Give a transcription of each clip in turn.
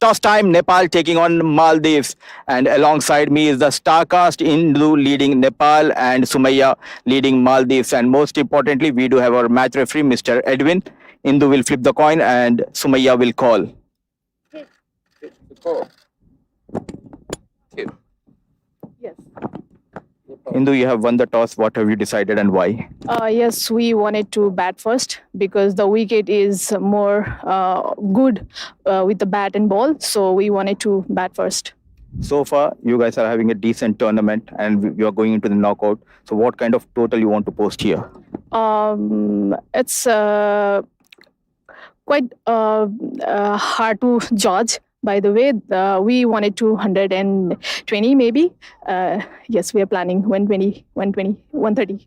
toss time, Nepal taking on Maldives. And alongside me is the Starcast, Indu leading Nepal and Sumaya leading Maldives. And most importantly, we do have our match referee, Mr. Edwin. Indu will flip the coin and Sumaya will call. Yes. Indu, you have won the toss. What have you decided and why? Yes, we wanted to bat first because the wicket is more good with the bat and ball. So we wanted to bat first. So far, you guys are having a decent tournament and you are going into the knockout. So what kind of total you want to post here? It's quite hard to judge. By the way, we wanted 220 maybe. Yes, we are planning 120, 120, 130.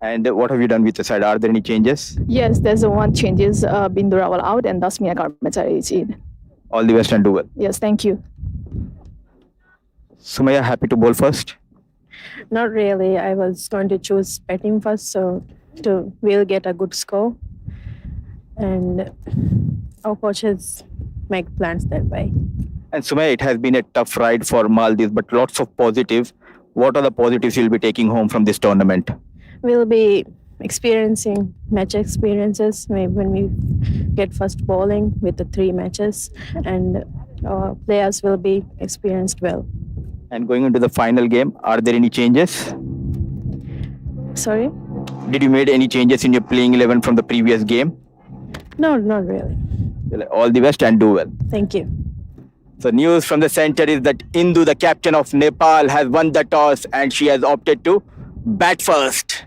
And what have you done with the side? Are there any changes? Yes, there's one changes. Bindu Rawal out and Dasmina Karmachari is in. All the best and do well. Yes, thank you. Sumaya, happy to bowl first? Not really. I was going to choose batting first, so we'll get a good score. And our coaches make plans that way. And Sumaya, it has been a tough ride for Maldives, but lots of positives. What are the positives you'll be taking home from this tournament? We'll be experiencing match experiences maybe when we get first bowling with the 3 matches, and our players will be experienced well. And going into the final game, are there any changes? Sorry? Did you made any changes in your playing 11 from the previous game? No, not really. All the best and do well. Thank you. So news from the center is that Indu, the captain of Nepal, has won the toss and she has opted to bat first.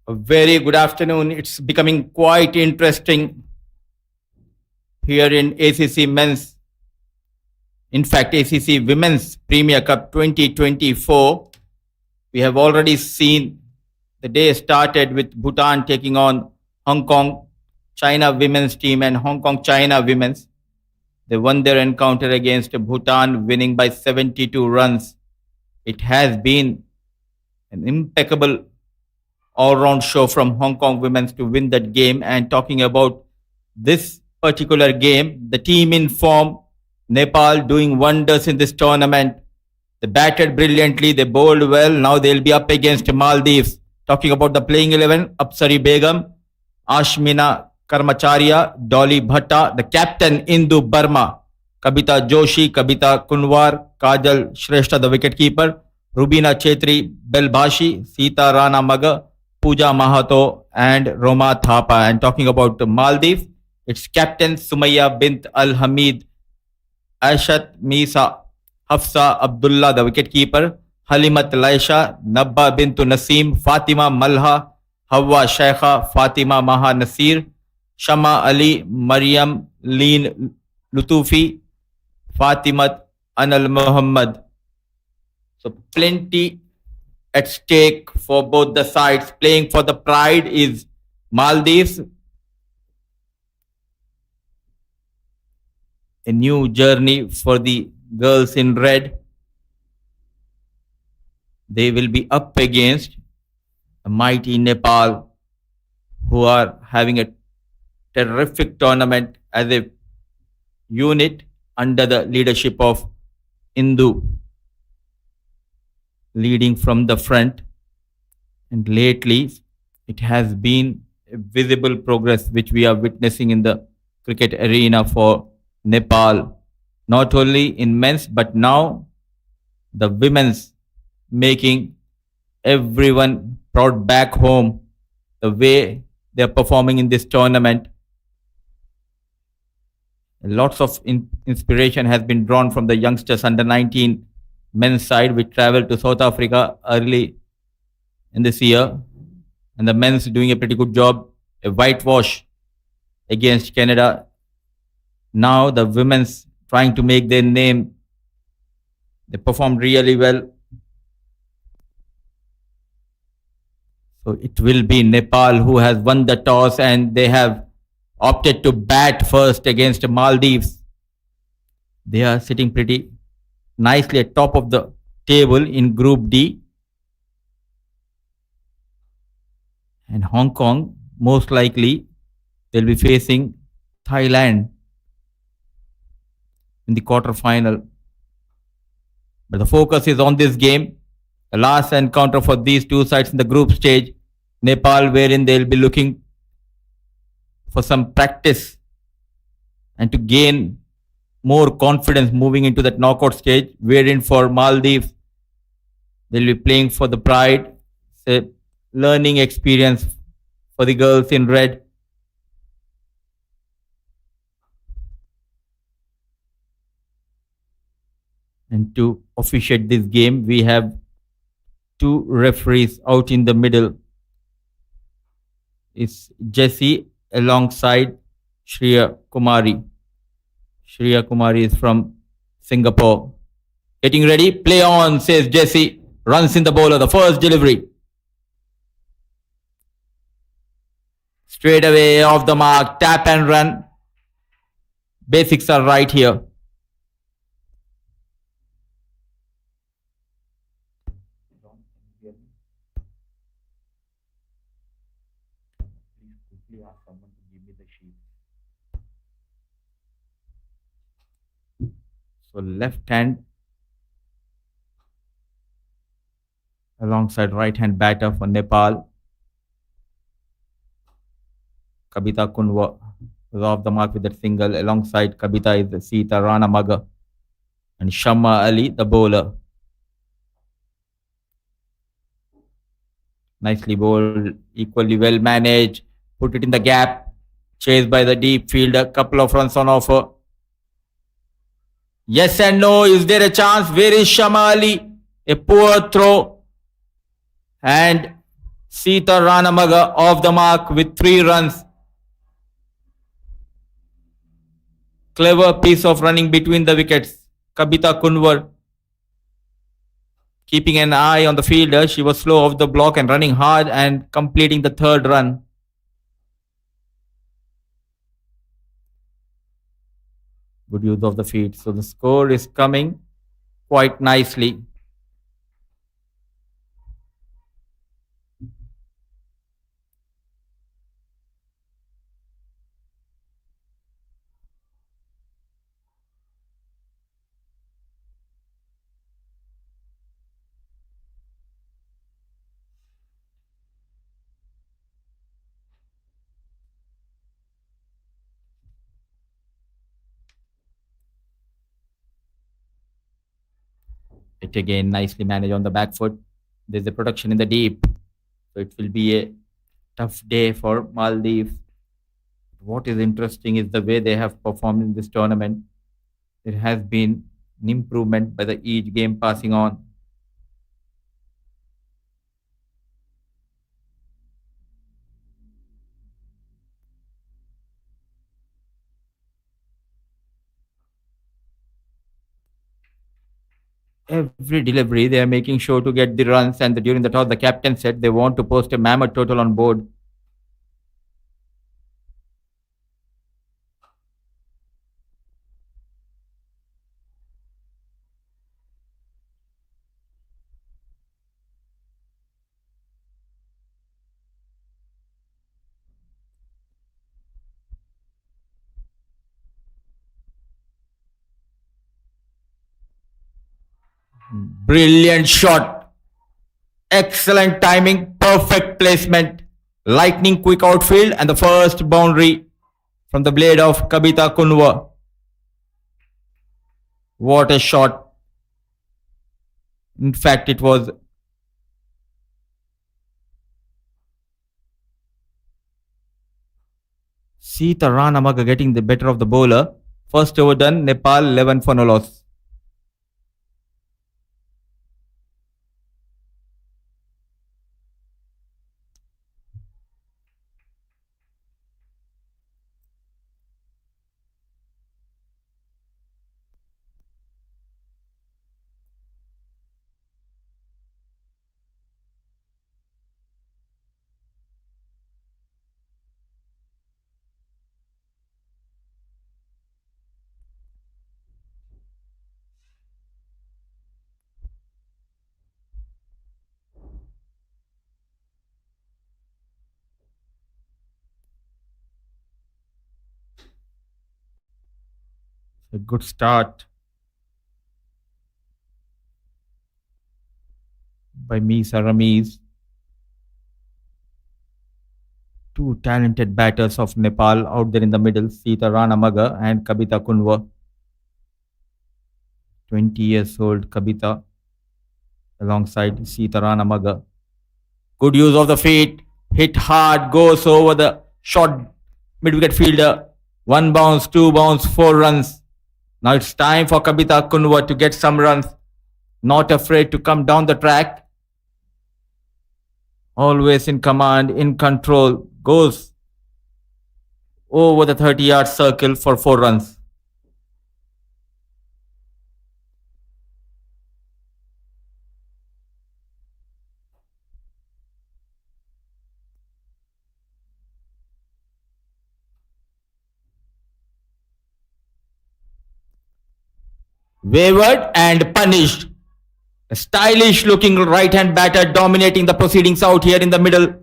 A very good afternoon. It's becoming quite interesting here in ACC Men's, in fact, ACC Women's Premier Cup 2024. We have already seen the day started with Bhutan taking on Hong Kong China women's team and Hong Kong China women's. They won their encounter against Bhutan, winning by 72 runs. It has been an impeccable all-round show from Hong Kong women's to win that game. And talking about this particular game, the team in form, Nepal doing wonders in this tournament. They batted brilliantly, they bowled well. Now they'll be up against Maldives. Talking about the playing 11, Apsari Begum, Ashmina Karmacharya, Dolly Bhatta, the captain Indu Burma, Kabita Joshi, Kabita Kunwar, Kajal Shrestha, the wicketkeeper, Rubina Chetri, Belbhashi, Sita Rana Maga, Pooja Mahato, and Roma Thapa. And talking about the Maldives, it's Captain Sumaya bint Al Hamid, Ashat Misa, Hafsa Abdullah, the wicketkeeper, Halimat Laisha, Nabba bintu Nasim, Fatima Malha, Hawa Shaikha, Fatima Maha Nasir, Shama Ali, Maryam Leen Lutufi, Fatimat Anal Muhammad. So plenty at stake for both the sides. Playing for the pride is Maldives. A new journey for the girls in red. They will be up against a mighty Nepal, who are having a terrific tournament as a unit under the leadership of Indu, leading from the front. And lately, it has been a visible progress which we are witnessing in the cricket arena for Nepal, not only in men's, but now the women's, making everyone proud back home the way they are performing in this tournament. Lots of inspiration has been drawn from the youngsters under 19 men's side, which traveled to South Africa early in this year. And the men's doing a pretty good job, a whitewash against Canada. Now the women's trying to make their name. They performed really well. So it will be Nepal who has won the toss, and they have opted to bat first against Maldives. They are sitting pretty nicely at top of the table in Group D. And Hong Kong, most likely, they'll be facing Thailand in the quarterfinal. But the focus is on this game, the last encounter for these two sides in the group stage. Nepal, wherein they'll be looking for some practice and to gain more confidence moving into that knockout stage, wherein for Maldives, they'll be playing for the pride. It's a learning experience for the girls in red. And to officiate this game, we have two referees out in the middle. It's Jesse alongside Shreya Kumari. Shreya Kumari is from Singapore. Getting ready, play on, says Jesse. Runs in the bowler, the first delivery. Straight away off the mark, tap and run. Basics are right here. So left hand alongside right hand batter for Nepal. Kabita Kunwa was off the mark with that single. Alongside Kabita is Sita Rana Maga and Shama Ali, the bowler. Nicely bowled, equally well managed. Put it in the gap. Chased by the deep field. A couple of runs on offer. Yes and no. Is there a chance? Where is Shama Ali? A poor throw. And Sita Ranamaga off the mark with 3 runs. Clever piece of running between the wickets. Kabita Kunwar keeping an eye on the fielder. She was slow off the block and running hard and completing the 3rd run. Good use of the feet. So the score is coming quite nicely. It again nicely managed on the back foot. There's a protection in the deep. So it will be a tough day for Maldives. What is interesting is the way they have performed in this tournament. There has been an improvement by the each game passing on. Every delivery, they are making sure to get the runs. And during the toss, the captain said they want to post a mammoth total on board. Brilliant shot. Excellent timing. Perfect placement. Lightning quick outfield and the first boundary from the blade of Kabita Kunwa. What a shot. In fact, it was Sita Ranamaga getting the better of the bowler. First over done, Nepal 11 for no loss. A good start by Misa Ramiz. 2 talented batters of Nepal out there in the middle, Sita Ranamaga and Kabita Kunwa. 20 years old Kabita alongside Sita Ranamaga. Good use of the feet, hit hard, goes over the short mid-wicket fielder. 1 bounce, 2 bounce, 4 runs. Now it's time for Kabita Kunwa to get some runs. Not afraid to come down the track. Always in command, in control. Goes over the 30-yard circle for 4 runs. Wavered and punished. A stylish looking right-hand batter dominating the proceedings out here in the middle.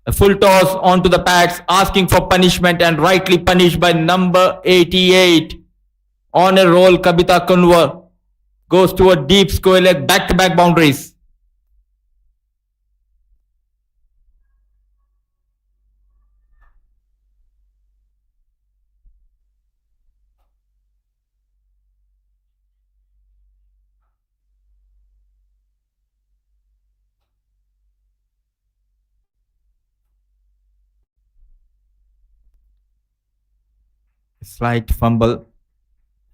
A full toss onto the pads, asking for punishment and rightly punished by number 88. On a roll, Kabita Kunwa goes to a deep square leg, back-to-back boundaries. A slight fumble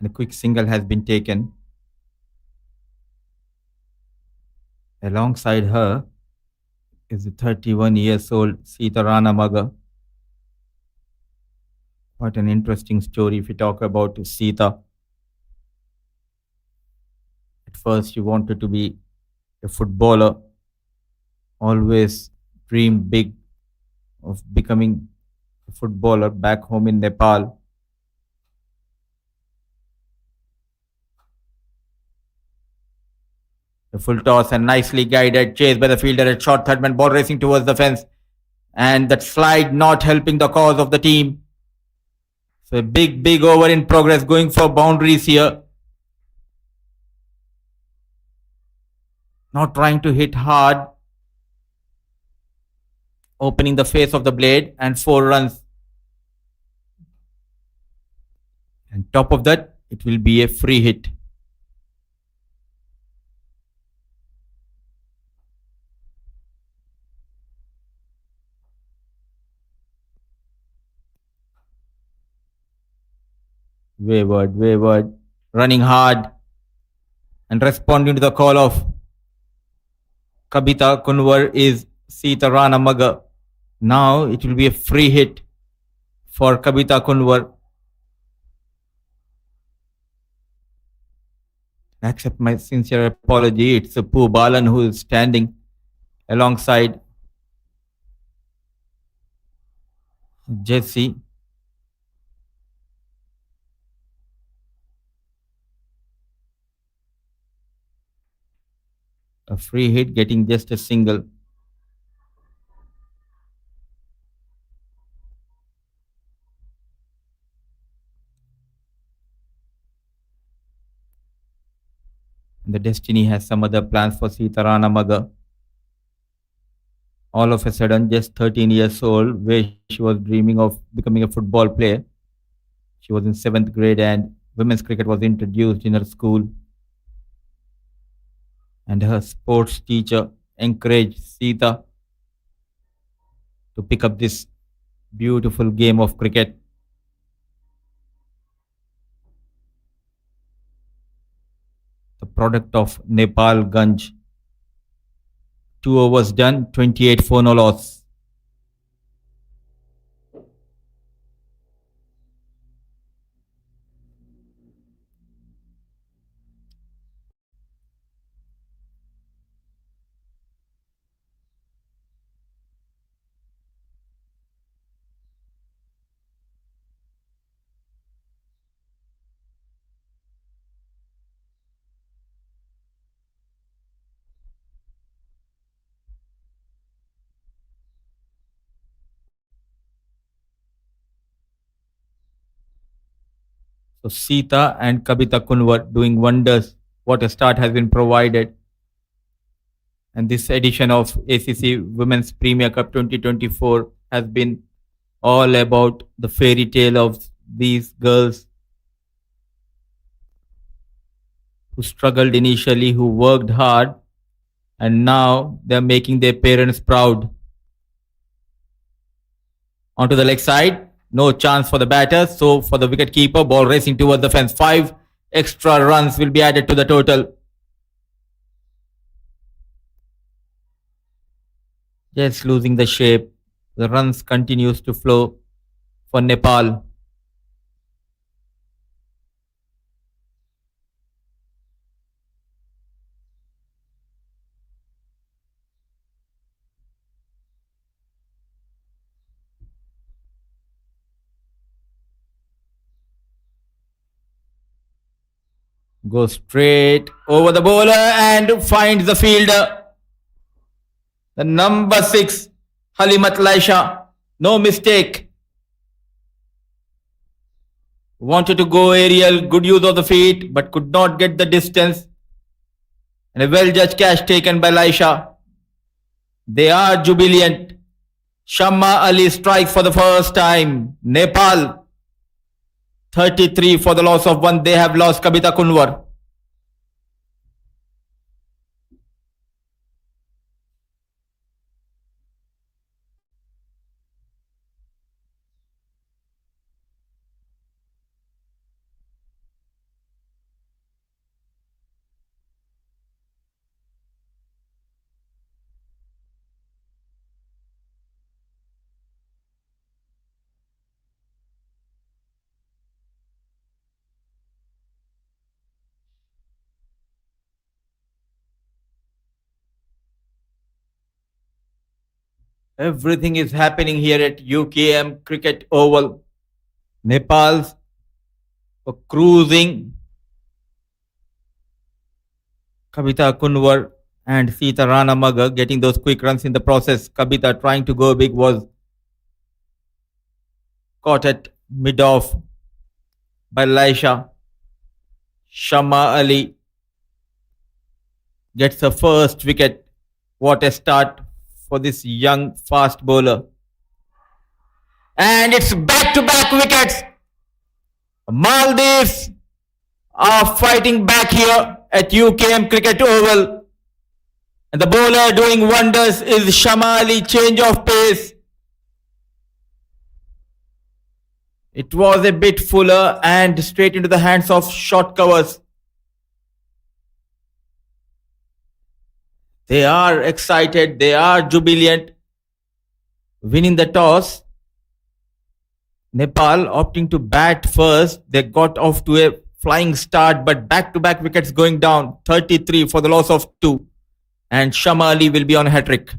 and a quick single has been taken. Alongside her, is the 31 years old Sitarana Maga. What an interesting story if we talk about Sita. At first, she wanted to be a footballer, always dreamed big of becoming a footballer back home in Nepal. A full toss and nicely guided chase by the fielder at short third man, ball racing towards the fence. And that slide not helping the cause of the team. So a big over in progress, going for boundaries here. Not trying to hit hard. Opening the face of the blade and 4 runs. And top of that, it will be a free hit. Wayward, running hard and responding to the call of Kabita Kunwar is Sitarana Maga. Now it will be a free hit for Kabita Kunwar. Accept my sincere apology. It's Poo Balan who is standing alongside Jesse. A free hit getting just a single. The destiny has some other plans for Sitarana Maga. All of a sudden, just 13 years old, where she was dreaming of becoming a football player. She was in 7th grade and women's cricket was introduced in her school. And her sports teacher encouraged Sita to pick up this beautiful game of cricket. The product of Nepal Ganj. 2 overs done, 28 for no loss. So Sita and Kabita Kunwar doing wonders. What a start has been provided. And this edition of ACC Women's Premier Cup 2024 has been all about the fairy tale of these girls who struggled initially, who worked hard, and now they're making their parents proud. Onto the leg side. No chance for the batter. So for the wicket keeper, ball racing towards the fence. 5 extra runs will be added to the total. Just losing the shape. The runs continues to flow for Nepal. Goes straight over the bowler and finds the fielder. The number 6, Halimat Laisha. No mistake. Wanted to go aerial, good use of the feet, but could not get the distance. And a well-judged catch taken by Laisha. They are jubilant. Shamma Ali strikes for the first time. Nepal 33 for the loss of 1. They have lost Kabita Kunwar. Everything is happening here at UKM Cricket Oval. Nepal's cruising. Kavita Kunwar and Sita Rana Maga getting those quick runs in the process. Kavita trying to go big was caught at mid-off by Laisha. Shama Ali gets her first wicket. What a start for this young fast bowler. And it's back-to-back wickets. Maldives are fighting back here at UKM Cricket Oval. And the bowler doing wonders is Shama Ali, change of pace. It was a bit fuller and straight into the hands of short covers. They are excited, they are jubilant. Winning the toss. Nepal opting to bat first. They got off to a flying start, but back-to-back wickets going down. 33 for the loss of 2. And Shama Ali will be on a hat-trick.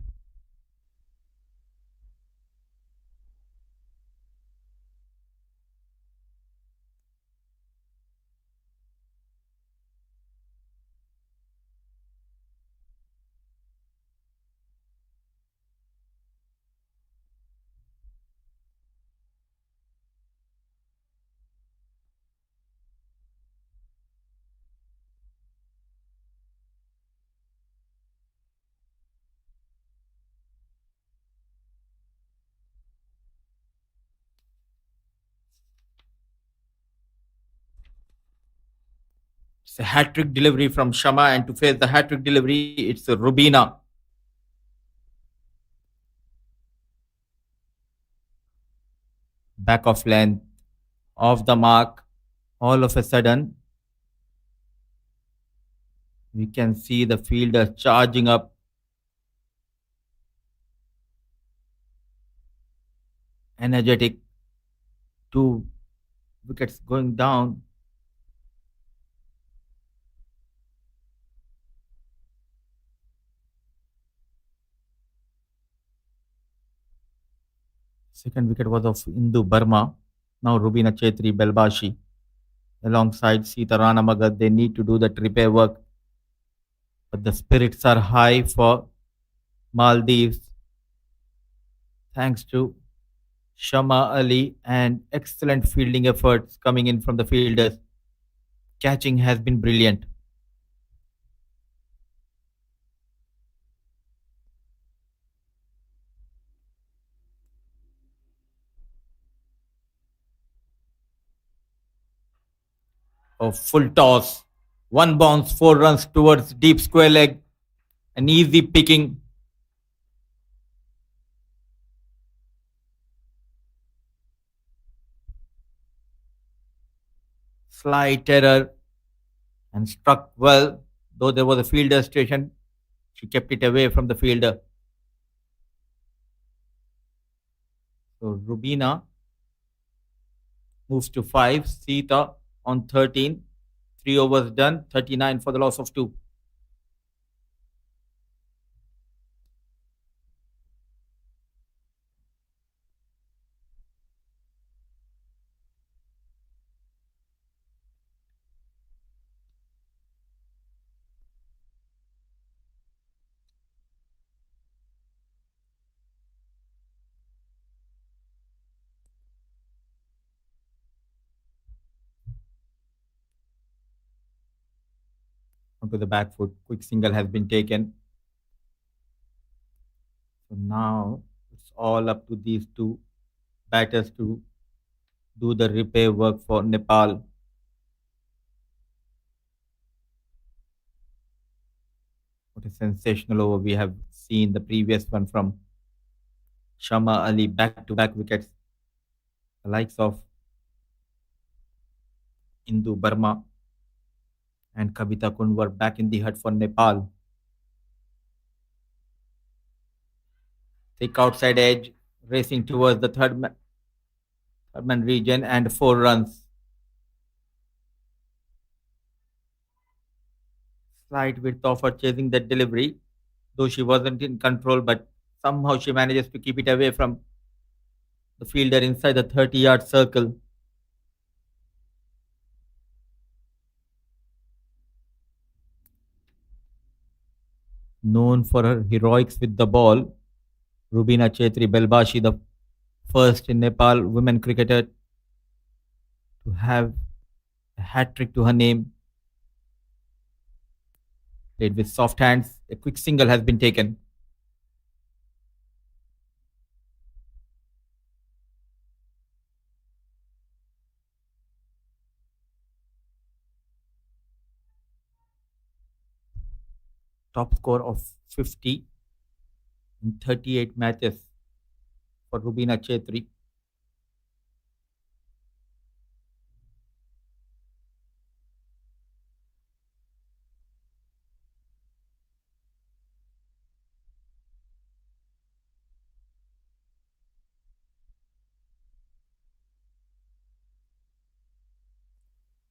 It's a hat-trick delivery from Shama, and to face the hat-trick delivery, it's Rubina. Back of length, off the mark. All of a sudden, we can see the fielder charging up. Energetic. 2 wickets going down. Second wicket was of Indu Burma. Now Rubina Chetri Belbashi alongside Sita Rana Magad. They need to do that repair work. But the spirits are high for Maldives. Thanks to Shama Ali and excellent fielding efforts coming in from the fielders. Catching has been brilliant. A full toss. 1 bounce, 4 runs towards deep square leg. An easy picking. Slight error and struck well. Though there was a fielder station, she kept it away from the fielder. So Rubina moves to 5. Sita on 13. 3 overs done. 39 for the loss of 2. Onto the back foot. Quick single has been taken. So now it's all up to these 2 batters to do the repair work for Nepal. What a sensational over we have seen the previous one from Shama Ali. Back-to-back wickets. The likes of Indu Burma and Kavita Kunwar back in the hut for Nepal. Thick outside edge, racing towards the third man region, and 4 runs. Slight width of her chasing that delivery, though she wasn't in control, but Somehow she manages to keep it away from the fielder inside the 30-yard circle. Known for her heroics with the ball, Rubina Chetri Belbashi, the first in Nepal women cricketer to have a hat trick to her name, played with soft hands. A quick single has been taken. Top score of 50 in 38 matches for Rubina Chetri.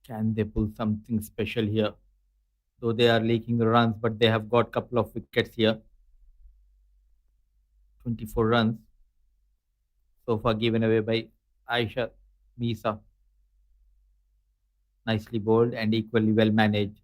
Can they pull something special here? Though they are leaking the runs, but they have got a couple of wickets here. 24 runs so far given away by Aisha Misa. Nicely bowled and equally well managed.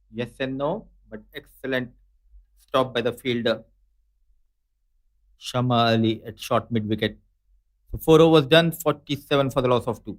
Yes and no, but excellent stop by the fielder Shama Ali at short mid wicket. So 4 overs done, 47 for the loss of 2.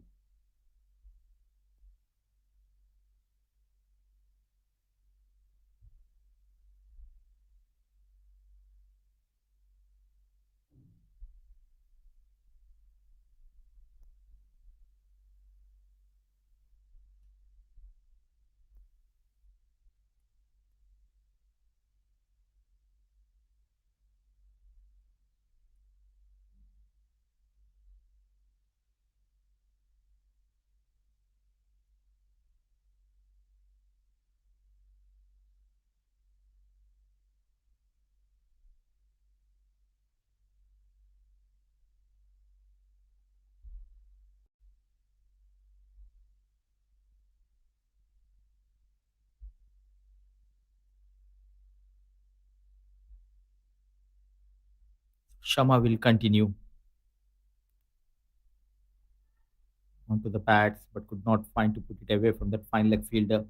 Shama will continue onto the pads but could not find to put it away from that fine leg fielder.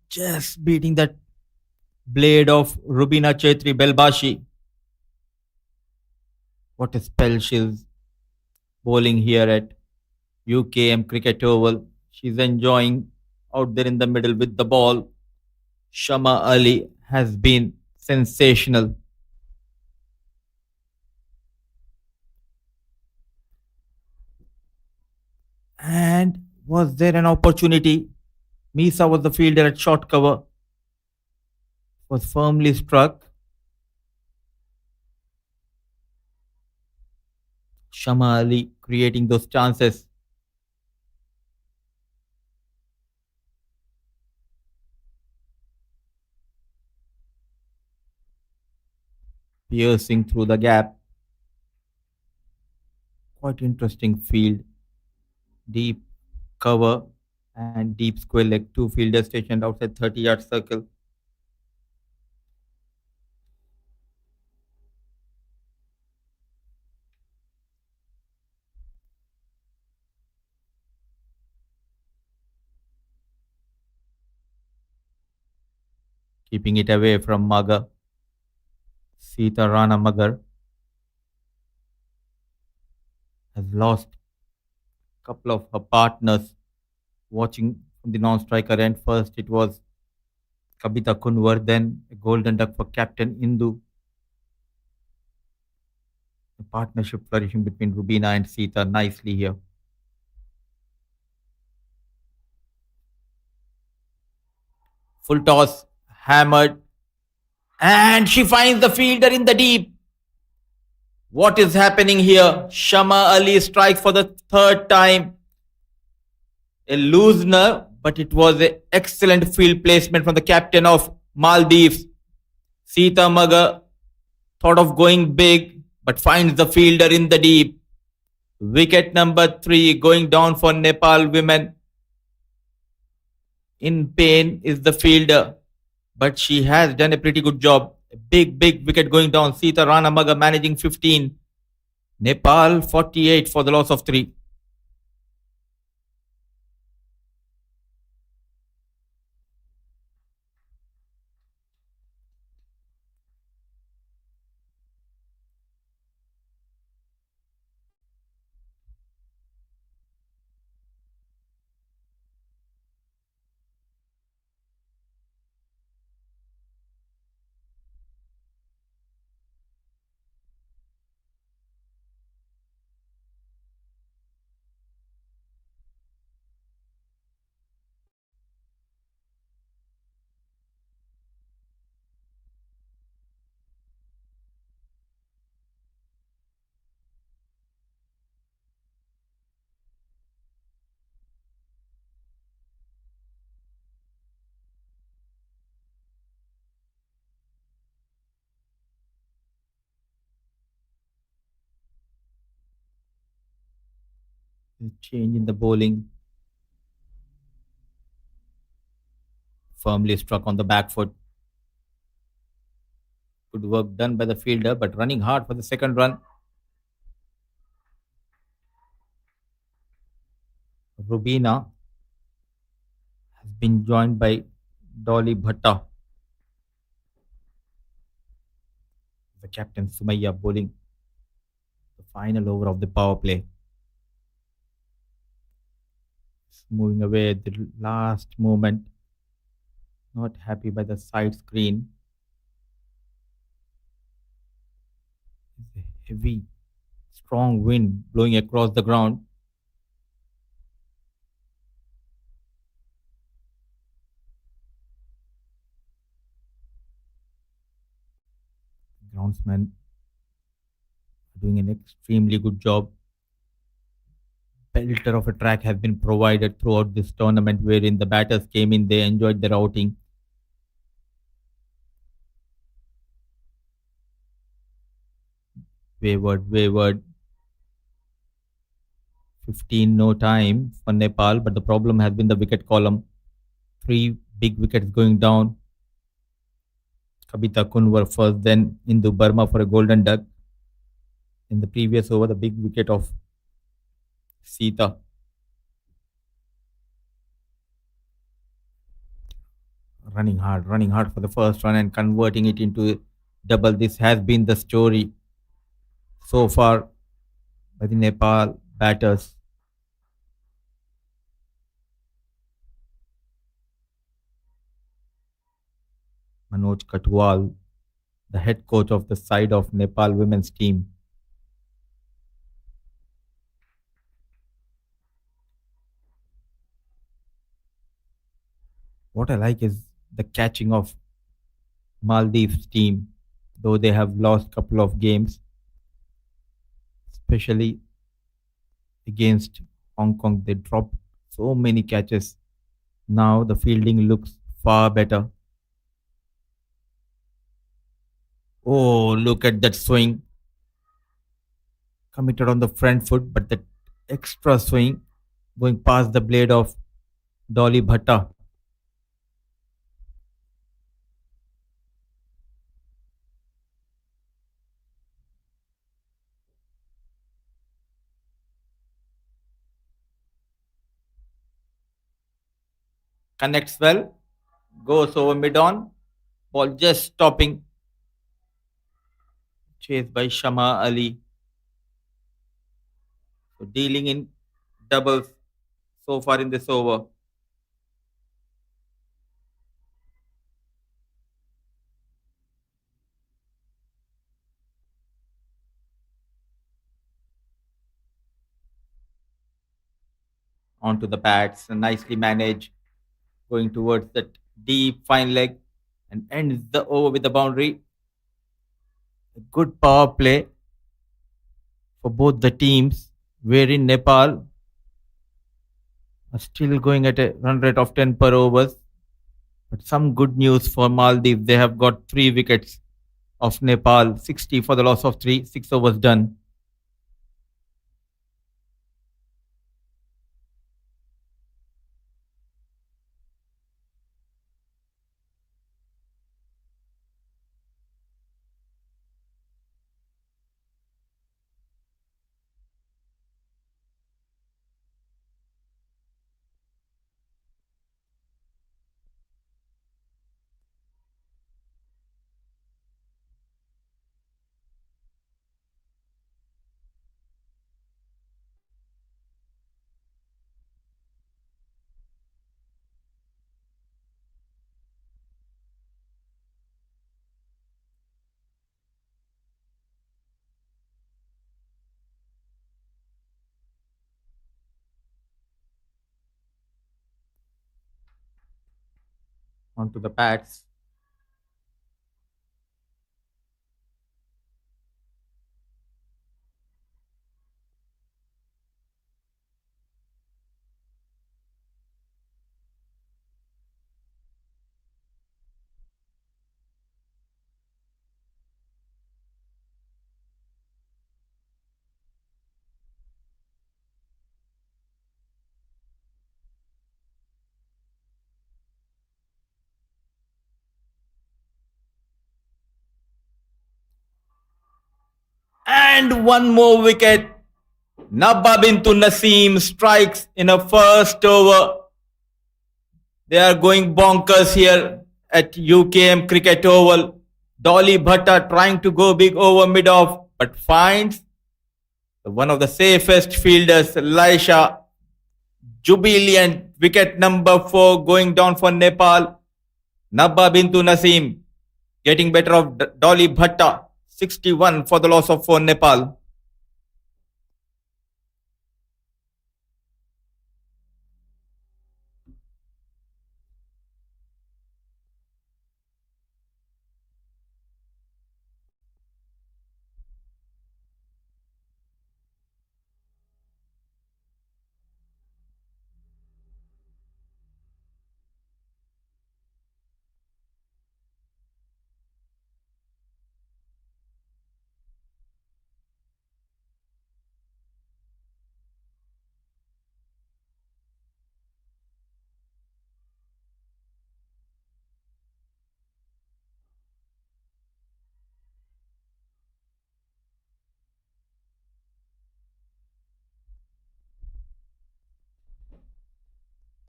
Just beating that blade of Rubina Chetri Belbashi. What a spell she's bowling here at UKM Cricket Oval. She's enjoying out there in the middle with the ball. Shama Ali has been sensational. And was there an opportunity? Misa was the fielder at short cover. Was firmly struck. Shama Ali creating those chances. Piercing through the gap. Quite interesting field. Deep cover and deep square leg. 2 fielders stationed outside 30-yard circle. Keeping it away from Magar. Sita Rana Magar has lost couple of her partners watching from the non-striker end. First, it was Kabita Kunwar, then a golden duck for Captain Indu. The partnership flourishing between Rubina and Sita nicely here. Full toss, hammered, and she finds the fielder in the deep. What is happening here? Shama Ali strikes for the third time. A loosener, but it was an excellent field placement from the captain of Maldives. Sita Maga thought of going big, but finds the fielder in the deep. Wicket number 3 going down for Nepal women. In pain is the fielder, but she has done a pretty good job. A big wicket going down. Sita Rana Maga managing 15. Nepal 48 for the loss of 3. Change in the bowling. Firmly struck on the back foot. Good work done by the fielder, but running hard for the second run. Rubina has been joined by Dolly Bhatta. The captain Sumaya bowling the final over of the power play. Moving away at the last moment. Not happy by the side screen. A heavy, strong wind blowing across the ground. Groundsmen are doing an extremely good job. Pelter of a track has been provided throughout this tournament, wherein the batters came in, they enjoyed their outing. Wayward. 15 no time for Nepal, but the problem has been the wicket column. 3 big wickets going down. Kabita Kunwar first, then Indu Burma for a golden duck. In the previous over, the big wicket of Sita. Running hard for the first run and converting it into double. This has been the story so far by the Nepal batters. Manoj Katwal, the head coach of the side of Nepal women's team. What I like is the catching of Maldives team, though they have lost couple of games, especially against Hong Kong. They dropped so many catches. Now the fielding looks far better. Oh, look at that swing. Committed on the front foot, but that extra swing going past the blade of Dolly Bhatta. Connects well, goes over mid on, ball just stopping. Chased by Shama Ali. So dealing in doubles so far in this over. Onto the bats, nicely managed, going towards that deep fine leg and ends the over with the boundary. A good power play for both the teams, wherein Nepal are still going at a run rate of 10 per overs. But some good news for Maldives. They have got 3 wickets of Nepal, 60 for the loss of 3, 6 overs done. Onto the pads. And one more wicket. Nabba Bintu Naseem strikes in a first over. They are going bonkers here at UKM Cricket Oval. Dolly Bhatta trying to go big over mid-off, but finds one of the safest fielders, Laisha. Jubilant wicket number 4 going down for Nepal. Nabba Bintu Naseem getting better of Dolly Bhatta. 61 for the loss of 4 Nepal.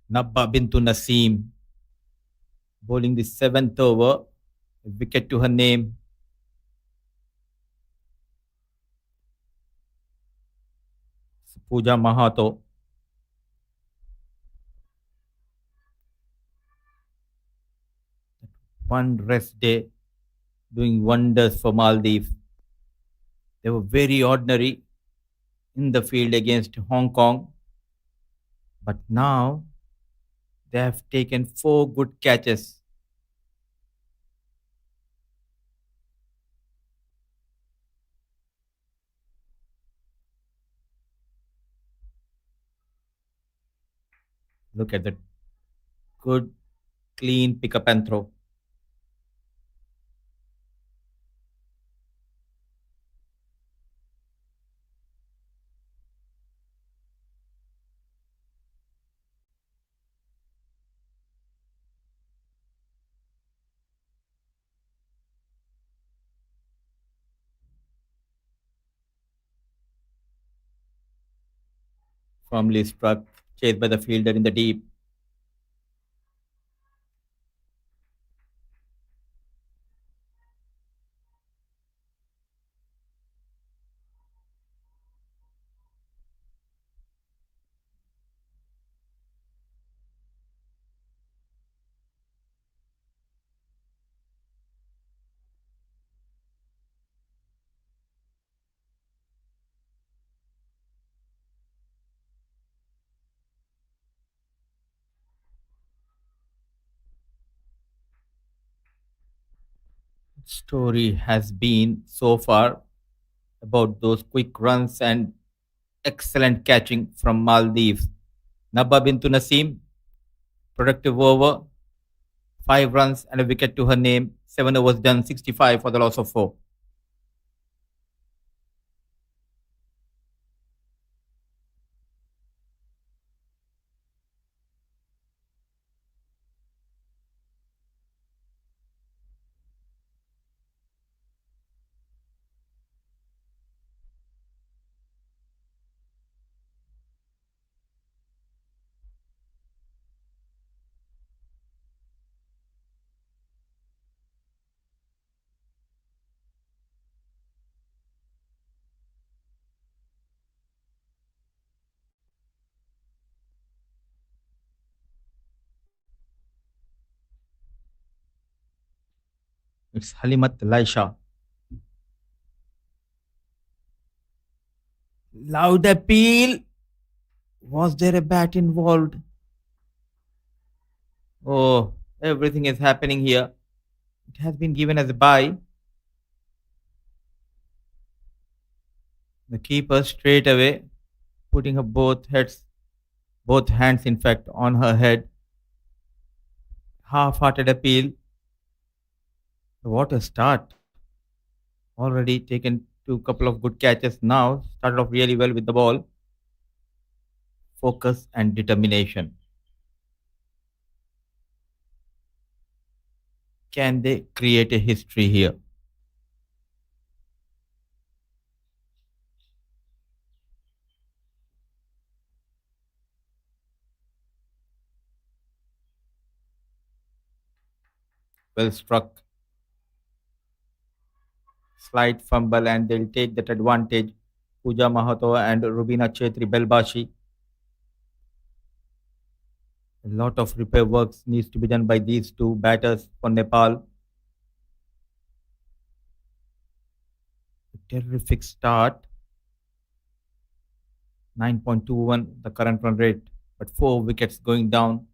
Nabba Bintu Naseem bowling the 7th over. A wicket to her name. Pooja Mahato. One rest day doing wonders for Maldives. They were very ordinary in the field against Hong Kong. But now they have taken 4 good catches. Look at that good, clean pick up and throw. Firmly struck, chased by the fielder in the deep. story has been so far about those quick runs and excellent catching from Maldives. Nabba Bintu Naseem, productive over, 5 runs and a wicket to her name, 7 overs done, 65 for the loss of 4. It's Halimat Laisha. Loud appeal. Was there a bat involved? Oh, everything is happening here. It has been given as a bye. The keeper straight away putting her both hands in fact, on her head. Half-hearted appeal. What a start. Already taken two couple of good catches now. Started off really well with the ball. Focus and determination. Can they create a history here? Well struck. Slight fumble and they'll take that advantage. Pooja Mahato and Rubina Chetri Belbashi. A lot of repair works needs to be done by these two batters for Nepal. A terrific start. 9.21 the current run rate, but 4 wickets going down.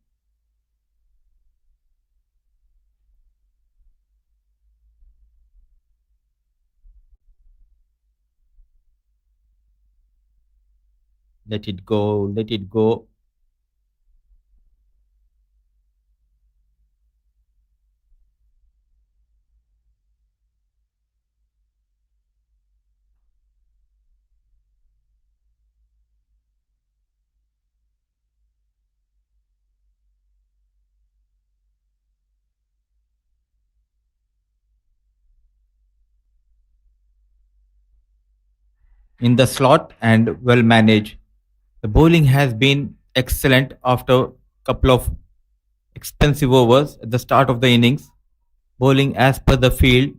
Let it go, let it go. In the slot and well managed. The bowling has been excellent after a couple of expensive overs at the start of the innings. Bowling as per the field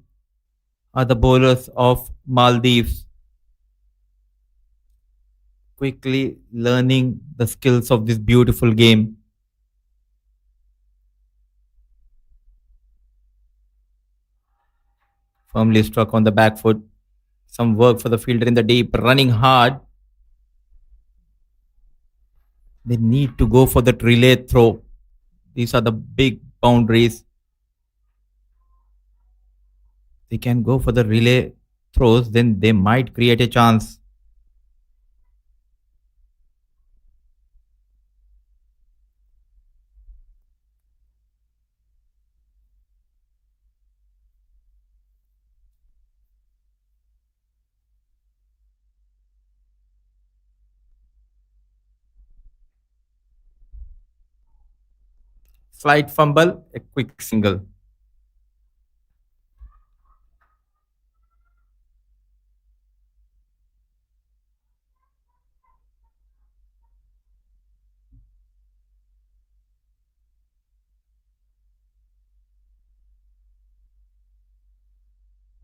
are the bowlers of Maldives, quickly learning the skills of this beautiful game. Firmly struck on the back foot. Some work for the fielder in the deep, running hard. They need to go for that relay throw. These are the big boundaries. They can go for the relay throws, then they might create a chance. Slight fumble, a quick single.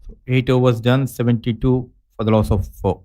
So 8 overs done, 72 for the loss of 4.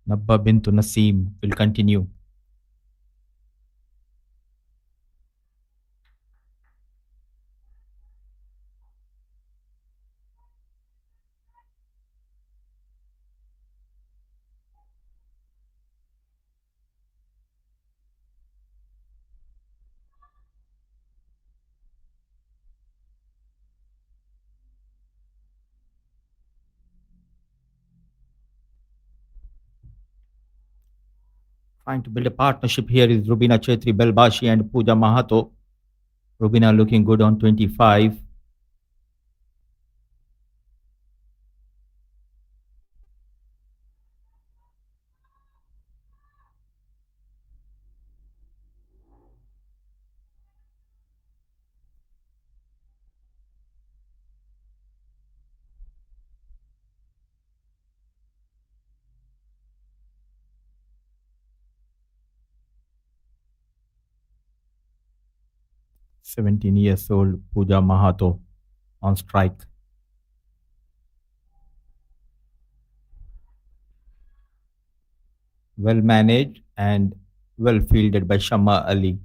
Nabba bintu Naseem will continue. Trying to build a partnership here is Rubina Chetri Belbashi and Pooja Mahato. Rubina looking good on 25. "17 years old Pooja Mahato on strike. Well managed and well fielded by Shama Ali.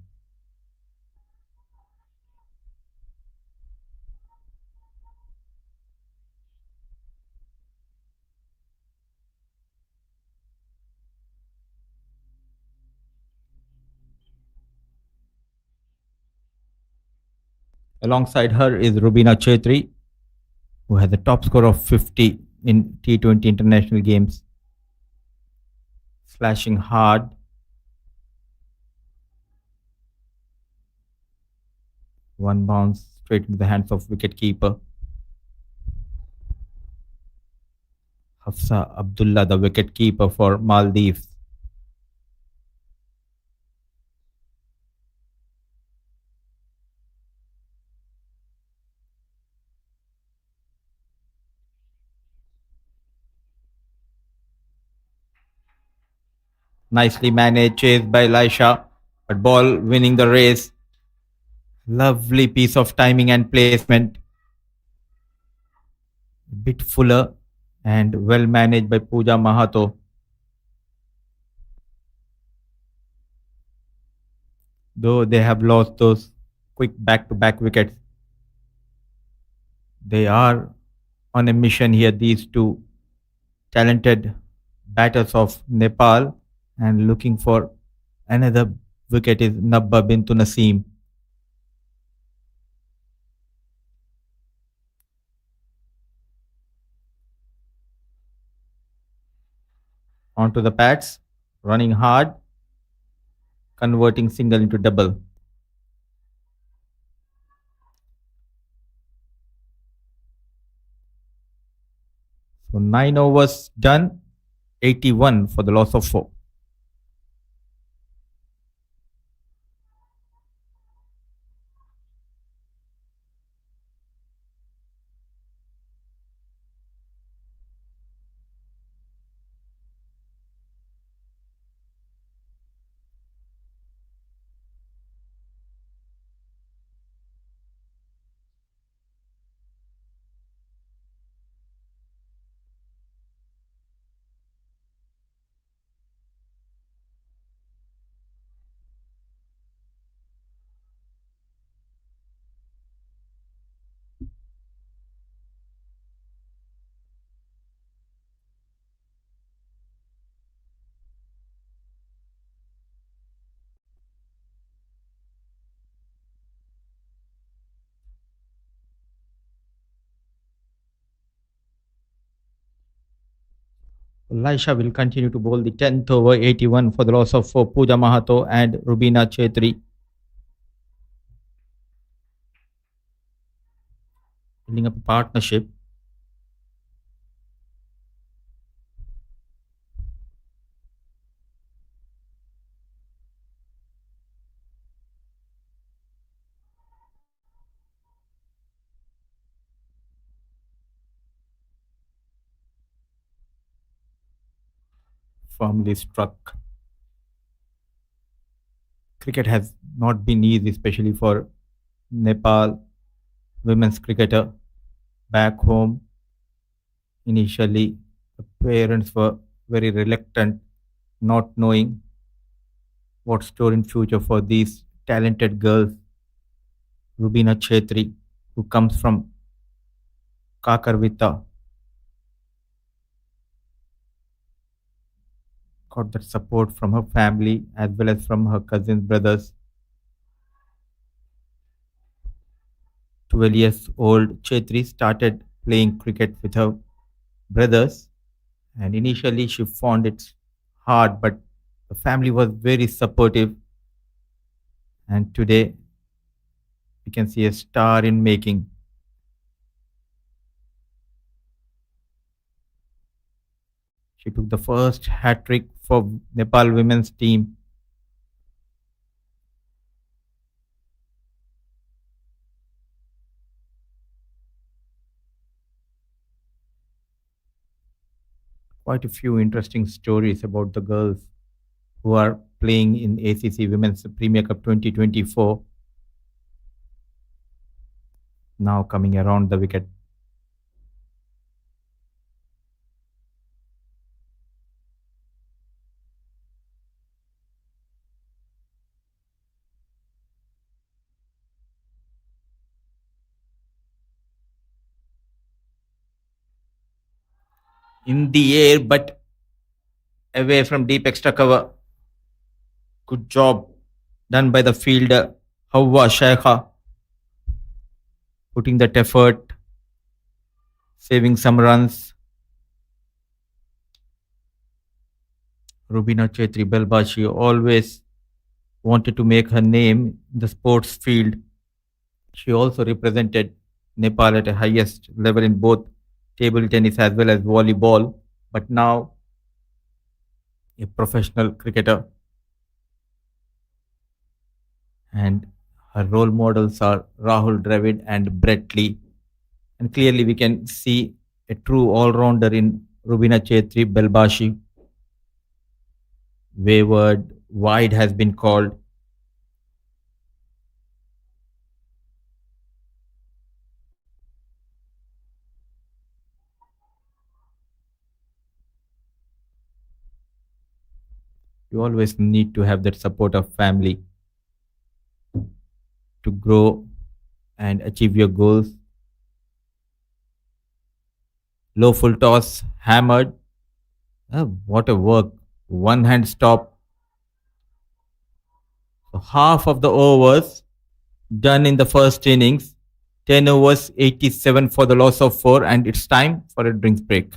Alongside her is Rubina Chetri, who has a top score of 50 in T20 international games. Slashing hard. One bounce straight into the hands of wicketkeeper. Hafsa Abdullah, the wicketkeeper for Maldives. Nicely managed, chased by Elisha, but ball winning the race. Lovely piece of timing and placement. Bit fuller and well managed by Pooja Mahato. Though they have lost those quick back-to-back wickets, they are on a mission here, these two talented batters of Nepal, and looking for another wicket is Nabba bintu Naseem. Onto the pads, running hard, converting single into double. So 9 overs done, 81 for the loss of 4. Laisha will continue to bowl the 10th over, 81 for the loss of 4. Pooja Mahato and Rubina Chetri. Building up a partnership. Firmly struck. Cricket has not been easy, especially for Nepal women's cricketer. Back home, initially, the parents were very reluctant not knowing what store in future for these talented girls. Rubina Chetri, who comes from Kakarvita, got that support from her family as well as from her cousins, brothers. 12 years old, Chetri started playing cricket with her brothers, and initially she found it hard, but the family was very supportive, and today we can see a star in making. She took the first hat trick for Nepal women's team. Quite a few interesting stories about the girls who are playing in ACC Women's Premier Cup 2024 now coming around the wicket. In the air, but away from deep extra cover. Good job done by the fielder Hawa Shaikha, putting that effort, saving some runs. Rubina Chetri Belbashi always wanted to make her name in the sports field. She also represented Nepal at a highest level in both table tennis as well as volleyball, but now a professional cricketer. And her role models are Rahul Dravid and Brett Lee. And clearly we can see a true all-rounder in Rubina Chetri Belbashi. Wayward, wide has been called. You always need to have that support of family to grow and achieve your goals. Low full toss, hammered. What a work. One hand stop. So half of the overs done in the first innings. 10 overs, 87 for the loss of 4, and it's time for a drinks break.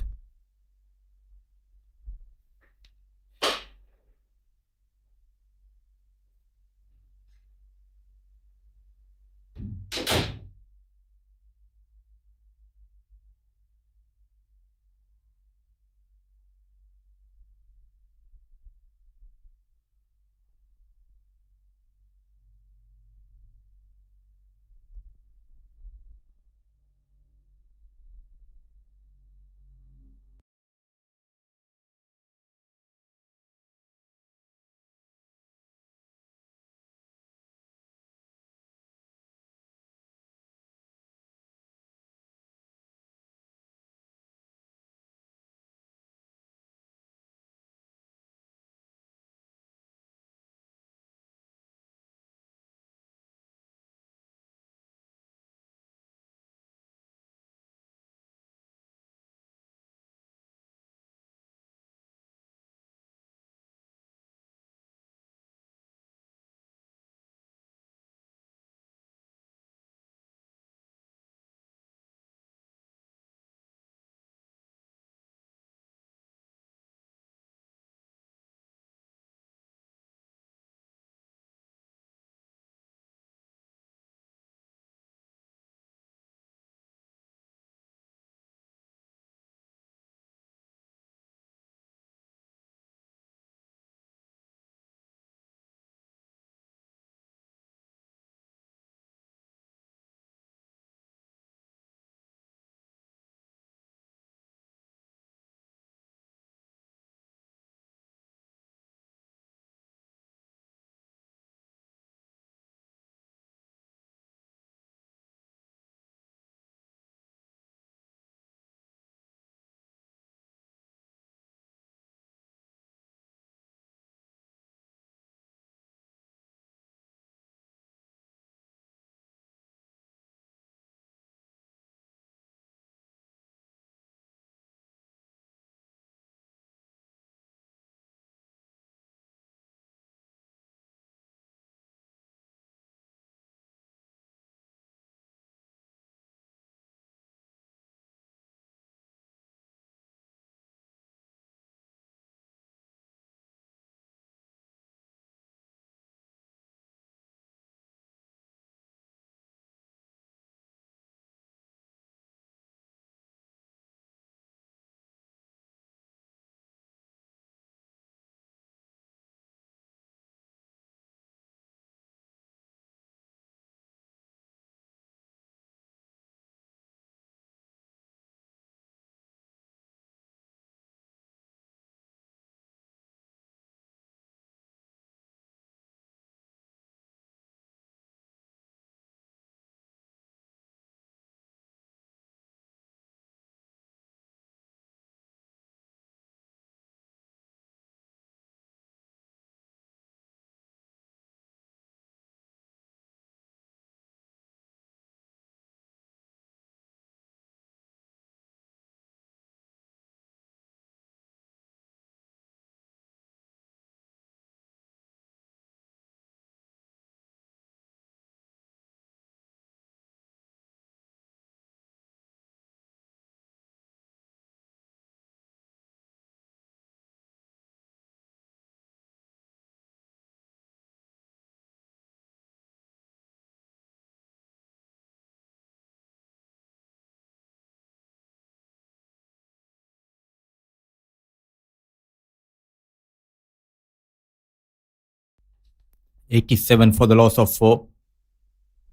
87 for the loss of 4.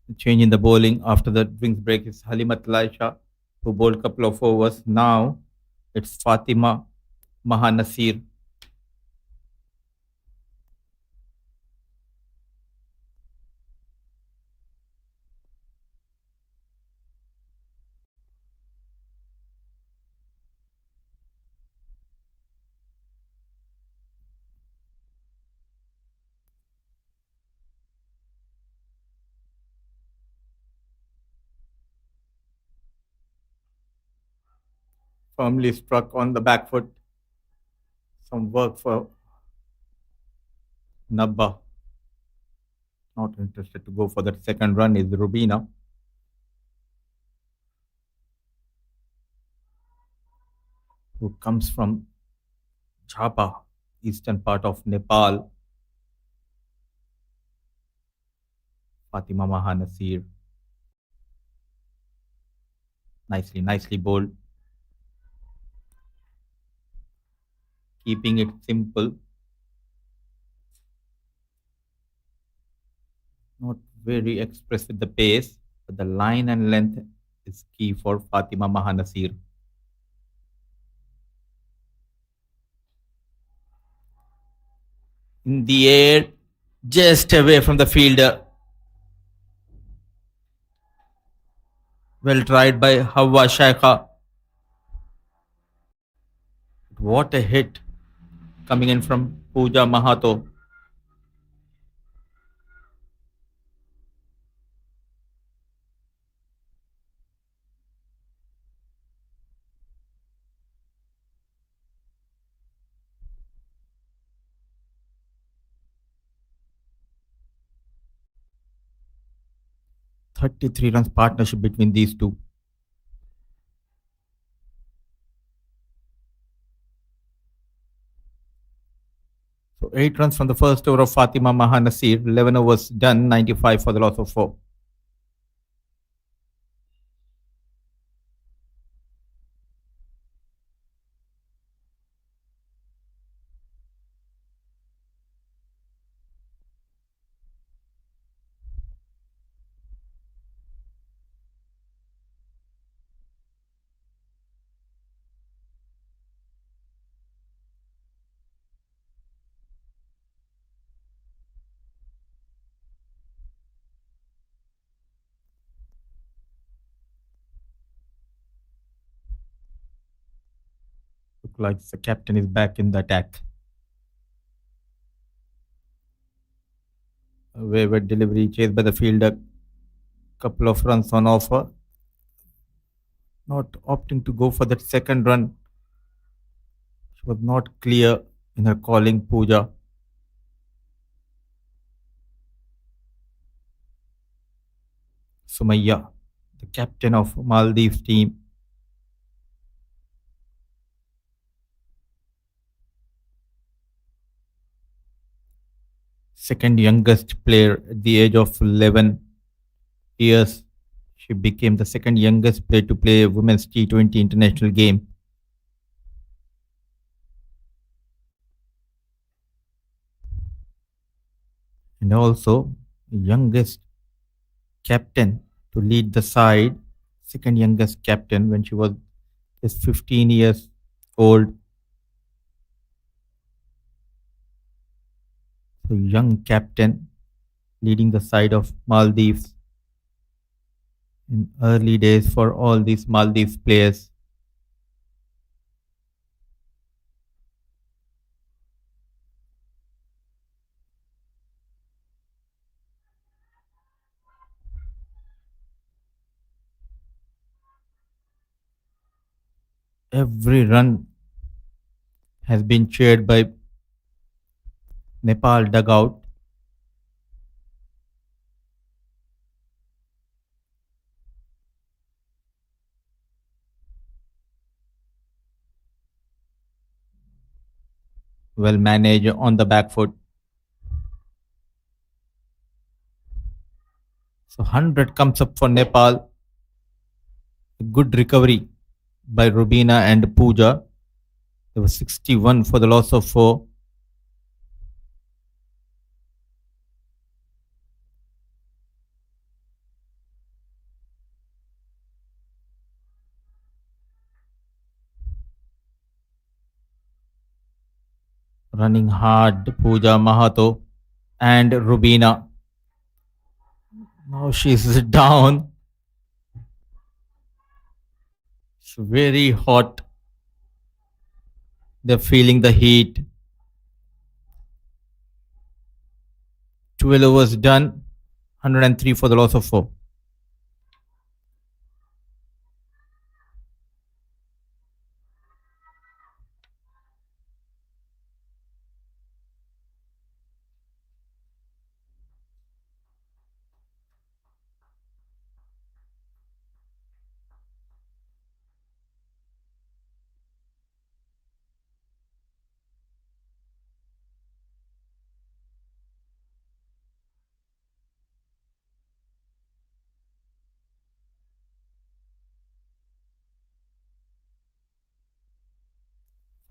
The change in the bowling after the drinks break is Halimat Laisha, who bowled a couple of overs. Now it's Fatima Mahanasir. Firmly struck on the back foot. Some work for Nabba. Not interested to go for that second run is Rubina. Who comes from Jhapa, eastern part of Nepal. Fatima Mahanasir. Nicely bowled. Keeping it simple. Not very express with the pace, but the line and length is key for Fatima Mahanasir. In the air, just away from the fielder. Well tried by Hawa Shaikha. What a hit coming in from Pooja Mahato. "33 runs partnership between these two. So 8 runs from the first over of Fatima Mahanasir. 11 overs done, 95 for the loss of 4. Look like the captain is back in the attack. A wayward delivery chased by the fielder. Couple of runs on offer. Not opting to go for that second run. She was not clear in her calling, Pooja. Sumaya, the captain of Maldives team. Second youngest player at the age of 11 years. She became the second youngest player to play a women's T20 international game. And also youngest captain to lead the side, second youngest captain when she was just 15 years old. So young captain leading the side of Maldives in early days for all these Maldives players. Every run has been cheered by Nepal dugout. Well managed on the back foot. So 100 comes up for Nepal. A good recovery by Rubina and Pooja. There was 61 for the loss of 4. running hard, Pooja Mahato and Rubina. Now she's down. It's very hot. They're feeling the heat. 12 overs done. 103 for the loss of 4.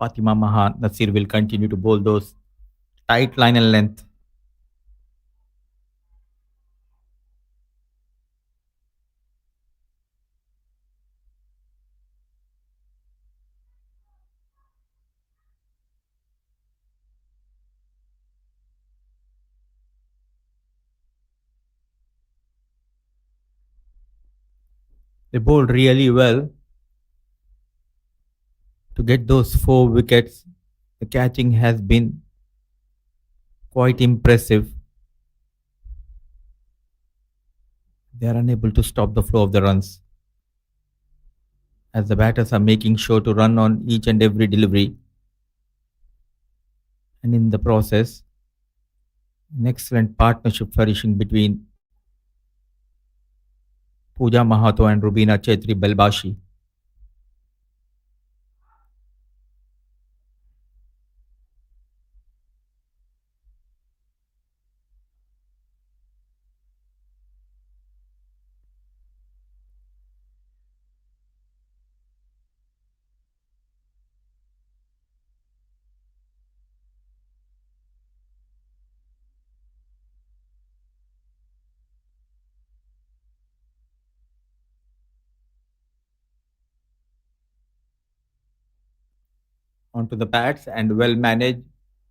Fatima Mahan Nasir will continue to bowl those tight line and length. They bowled really well to get those 4 wickets. The catching has been quite impressive. They are unable to stop the flow of the runs, as the batters are making sure to run on each and every delivery. And in the process, an excellent partnership flourishing between Pooja Mahato and Rubina Chetri Belbashi. Onto the pads and well managed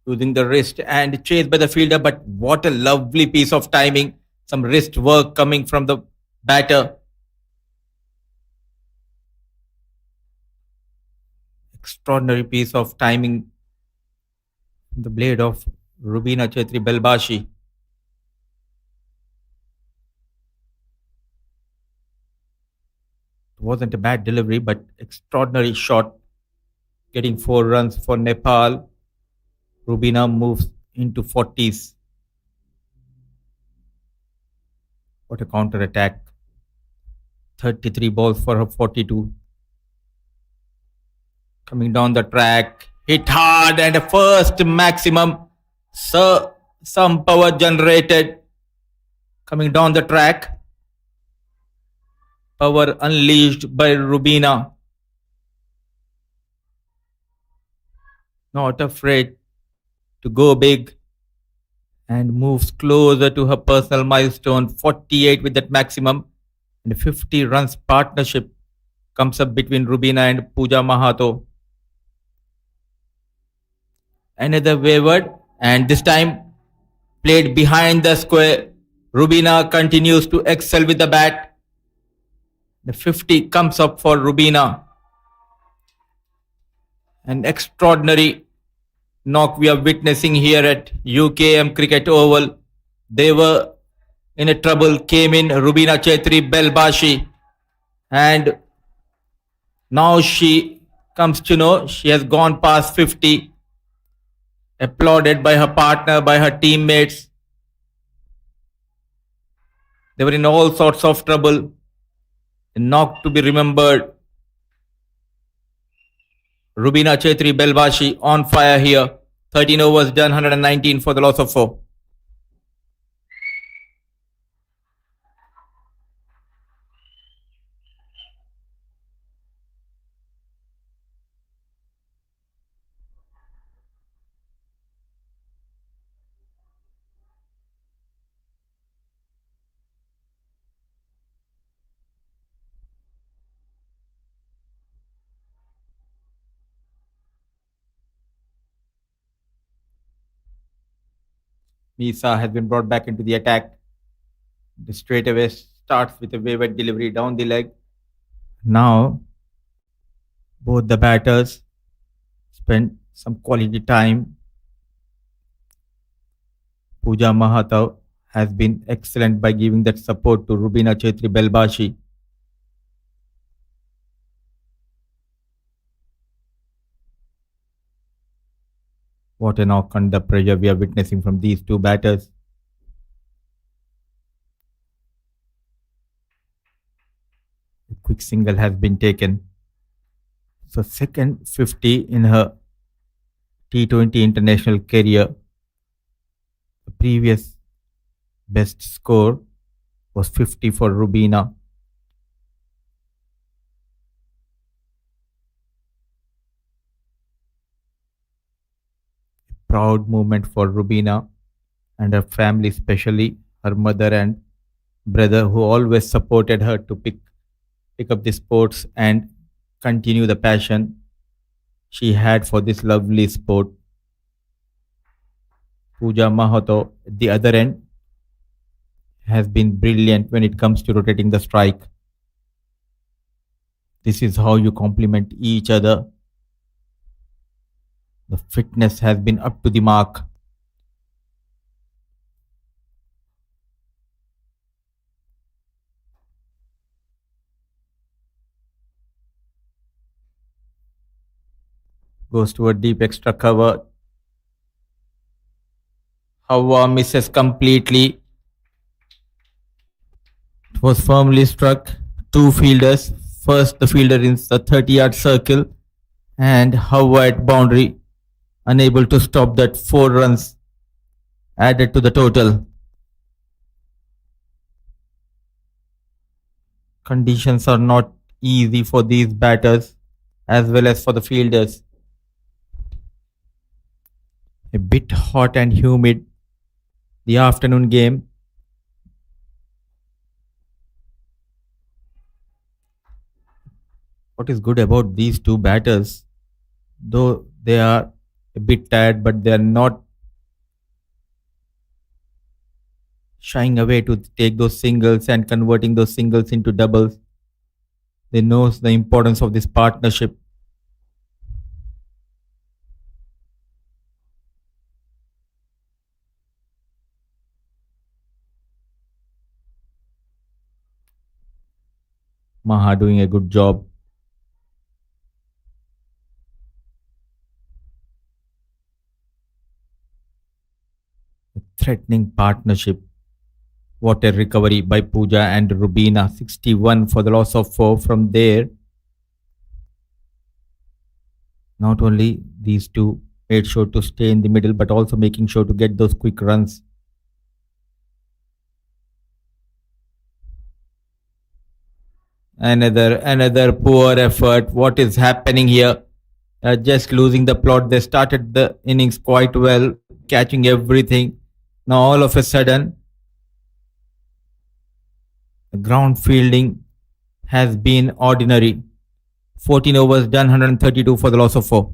using the wrist and chased by the fielder. But what a lovely piece of timing. Some wrist work coming from the batter. Extraordinary piece of timing. The blade of Rubina Chetri Belbashi. It wasn't a bad delivery, but extraordinary shot. Getting 4 runs for Nepal. Rubina moves into 40s. What a counter attack. 33 balls for her 42. Coming down the track. Hit hard and a first maximum. Some power generated. Coming down the track. Power unleashed by Rubina. Not afraid to go big and moves closer to her personal milestone, 48 with that maximum. And 50 runs partnership comes up between Rubina and Pooja Mahato. Another wayward, and this time played behind the square. Rubina continues to excel with the bat. The 50 comes up for Rubina. An extraordinary knock we are witnessing here at UKM Cricket Oval. They were in a trouble, came in Rubina Chetri Belbashi, and now she comes to know she has gone past 50, applauded by her partner, by her teammates. They were in all sorts of trouble. A knock to be remembered. Rubina Chetri Belbashi on fire here. 13 overs done, 119 for the loss of 4. Misa has been brought back into the attack. The straightaway starts with a wayward delivery down the leg. Now, both the batters spend some quality time. Pooja Mahato has been excellent by giving that support to Rubina Chetri Belbashi. What a knock on the pressure we are witnessing from these two batters. A quick single has been taken. So second 50 in her T20 international career. The previous best score was 50 for Rubina. A proud moment for Rubina and her family, especially her mother and brother, who always supported her to pick up the sports and continue the passion she had for this lovely sport. Pooja Mahato, at the other end, has been brilliant when it comes to rotating the strike. This is how you complement each other. The fitness has been up to the mark. Goes to a deep extra cover. Hawa misses completely. It was firmly struck. Two fielders. First, the fielder in the 30-yard circle, and Hawa at boundary, unable to stop that. 4 runs added to the total. Conditions are not easy for these batters as well as for the fielders. A bit hot and humid. The afternoon game. What is good about these two batters, though they are a bit tired, but they are not shying away to take those singles and converting those singles into doubles. They know the importance of this partnership. Maha doing a good job. A threatening partnership. What a recovery by Pooja and Rubina. 61 for the loss of 4 from there. Not only these two made sure to stay in the middle, but also making sure to get those quick runs. Another poor effort. What is happening here? Just losing the plot. They started the innings quite well, catching everything. Now all of a sudden, the ground fielding has been ordinary. 14 overs done, 132 for the loss of 4.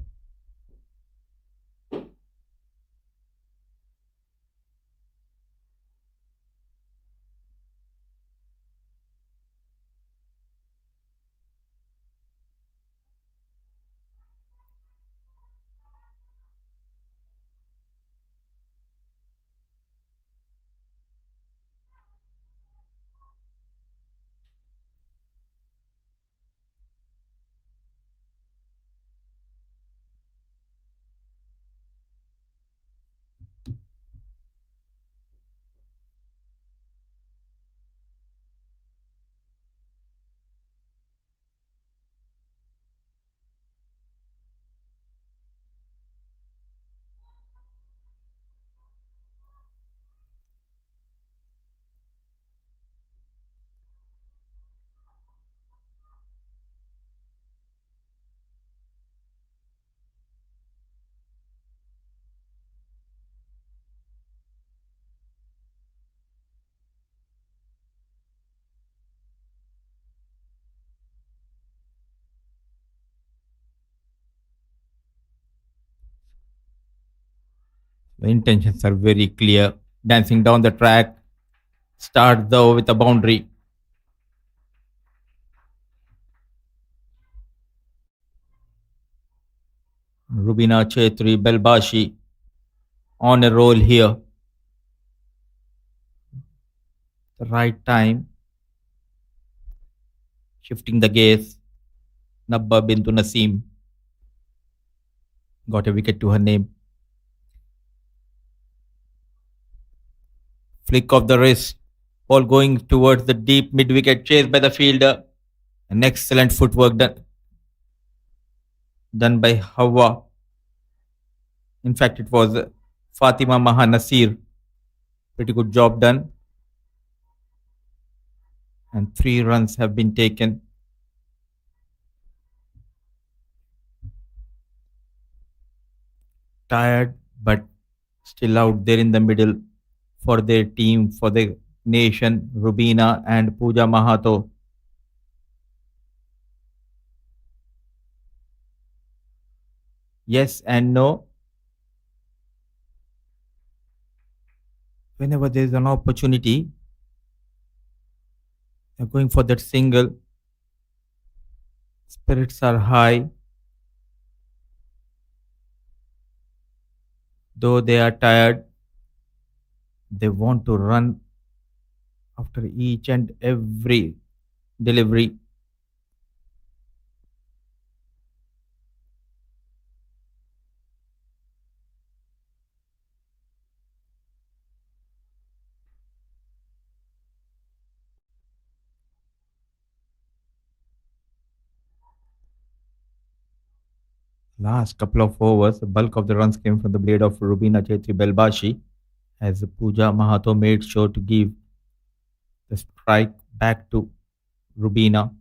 The intentions are very clear. dancing down the track. Start though with a boundary. Rubina Chetri Belbashi on a roll here. The right time. Shifting the gaze. Nabba Bintu Naseem got a wicket to her name. Flick of the wrist. Ball going towards the deep mid wicket, chased by the fielder. An excellent footwork done by Hawa. In fact, it was Fatima Maha Nasir. Pretty good job done. And 3 runs have been taken. Tired, but still out there in the middle for their team, for the nation, Rubina and Pooja Mahato. Yes and no. Whenever there is an opportunity, they're going for that single. Spirits are high. Though they are tired, they want to run after each and every delivery. Last couple of overs, the bulk of the runs came from the blade of Rubina Chetri Belbashi, as Pooja Mahato made sure to give the strike back to Rubina.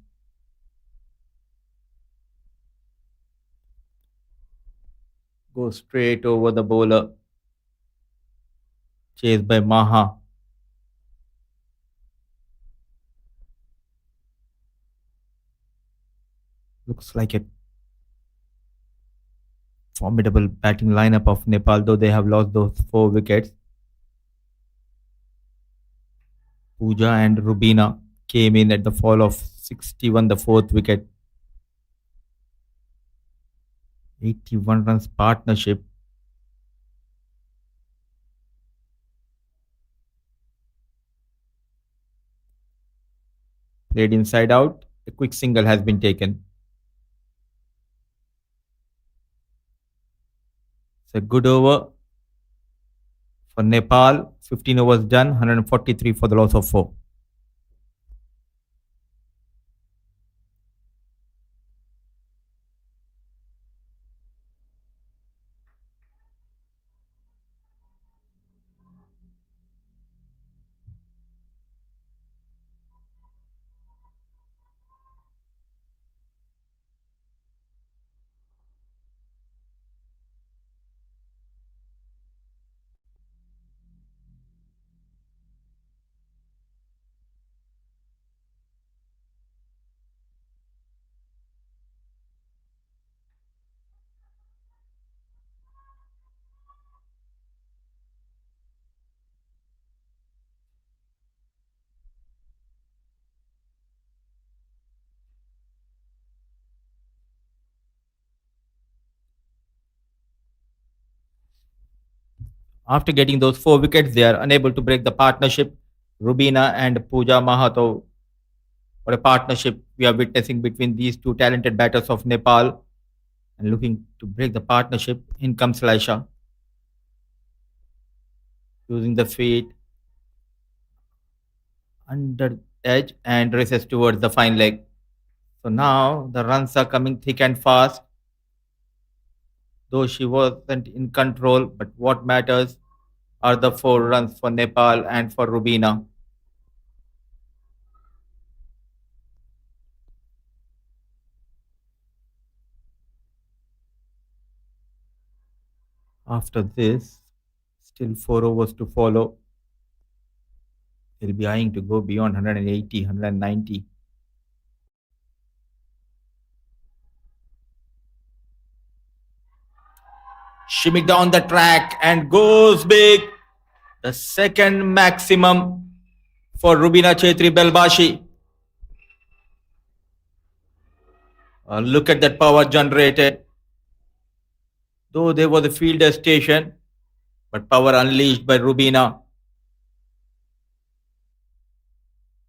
Go straight over the bowler, chased by Maha. Looks like a formidable batting lineup of Nepal, though they have lost those 4 wickets. Pooja and Rubina came in at the fall of 61, the 4th wicket. 81 runs partnership. Played inside out. A quick single has been taken. It's a good over for Nepal. 15 overs done, 143 for the loss of 4. After getting those 4 wickets, they are unable to break the partnership. Rubina and Pooja Mahato. What a partnership we are witnessing between these 2 talented batters of Nepal. And looking to break the partnership, in comes Laisha. Using the feet under edge and races towards the fine leg. So now the runs are coming thick and fast. Though she wasn't in control, but what matters are the 4 runs for Nepal and for Rubina. After this, still 4 overs to follow. They'll be eyeing to go beyond 180, 190. Shimmy down the track and goes big. The second maximum for Rubina Chetri Belbashi. Look at that power generated. Though there was a fielder station, but power unleashed by Rubina.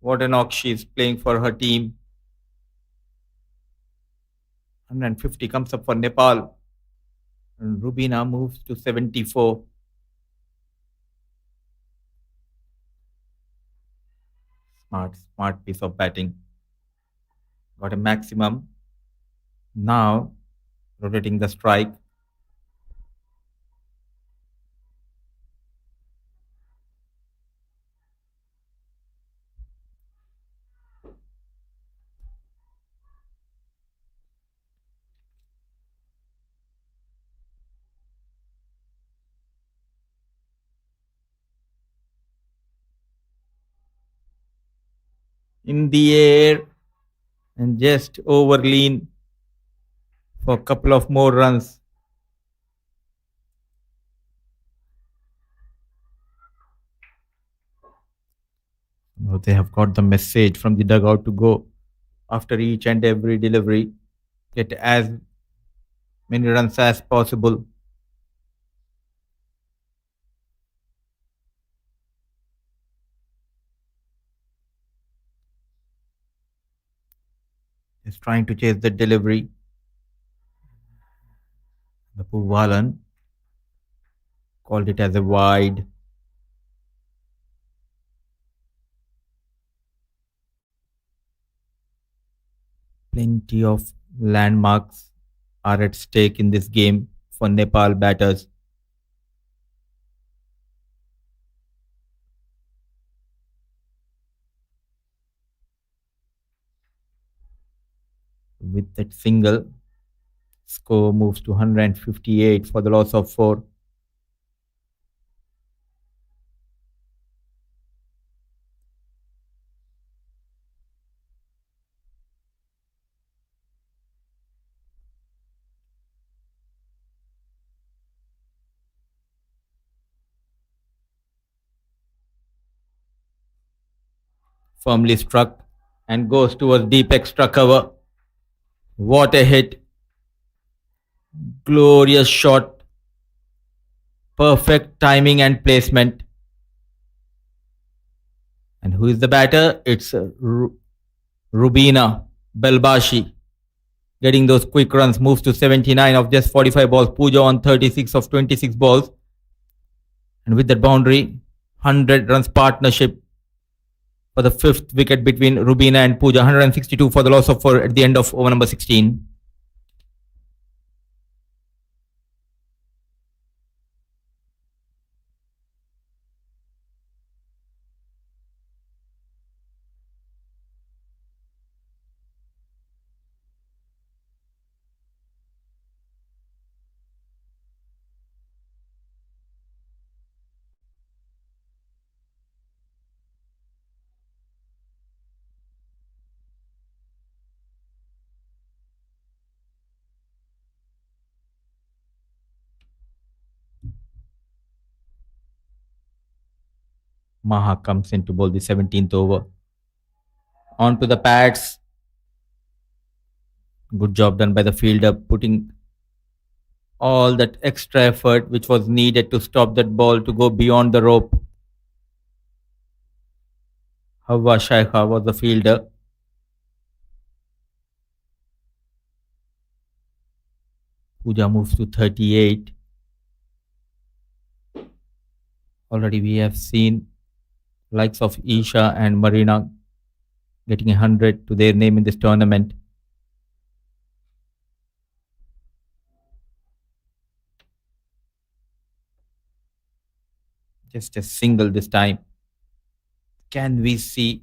What a knock she is playing for her team. 150 comes up for Nepal. And Rubina moves to 74. Smart piece of batting. Got a maximum. Now rotating the strike. In the air and just over lean for a couple of more runs. They have got the message from the dugout to go after each and every delivery, get as many runs as possible. Just trying to chase the delivery. The Puvalan called it as a wide. Plenty of landmarks are at stake in this game for Nepal batters. With that single, score moves to 158 for the loss of 4. Firmly struck and goes towards deep extra cover. What a hit. Glorious shot. Perfect timing and placement. And who is the batter? It's Rubina Belbashi. Getting those quick runs, moves to 79 of just 45 balls. Pooja on 36 of 26 balls. And with that boundary, 100 runs partnership for the 5th wicket between Rubina and Pooja. 162 for the loss of 4 at the end of over number 16. Maha comes in to bowl the 17th over. On to the pads. Good job done by the fielder, putting all that extra effort which was needed to stop that ball to go beyond the rope. Hawa Shaikha was the fielder. Pooja moves to 38. Already we have seen likes of Isha and Marina getting 100 to their name in this tournament. Just a single this time. Can we see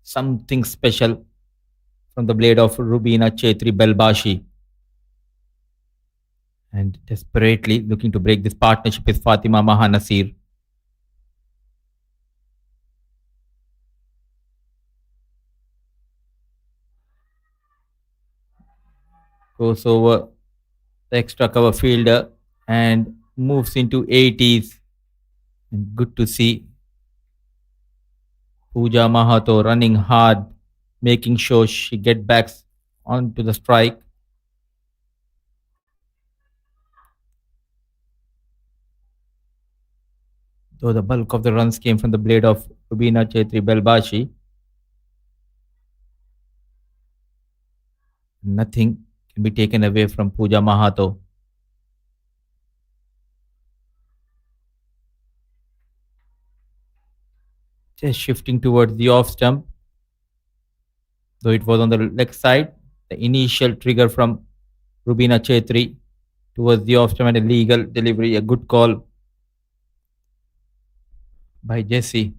something special from the blade of Rubina Chetri Belbashi? And desperately looking to break this partnership with Fatima Maha Nasir. Goes over the extra cover fielder and moves into 80s. And good to see Pooja Mahato running hard, making sure she get back onto the strike. Though the bulk of the runs came from the blade of Rubina Chetri Belbashi, nothing can be taken away from Pooja Mahato. Just shifting towards the off stump, though it was on the leg side. The initial trigger from Rubina Chetri towards the off stump and a legal delivery, a good call by Jesse.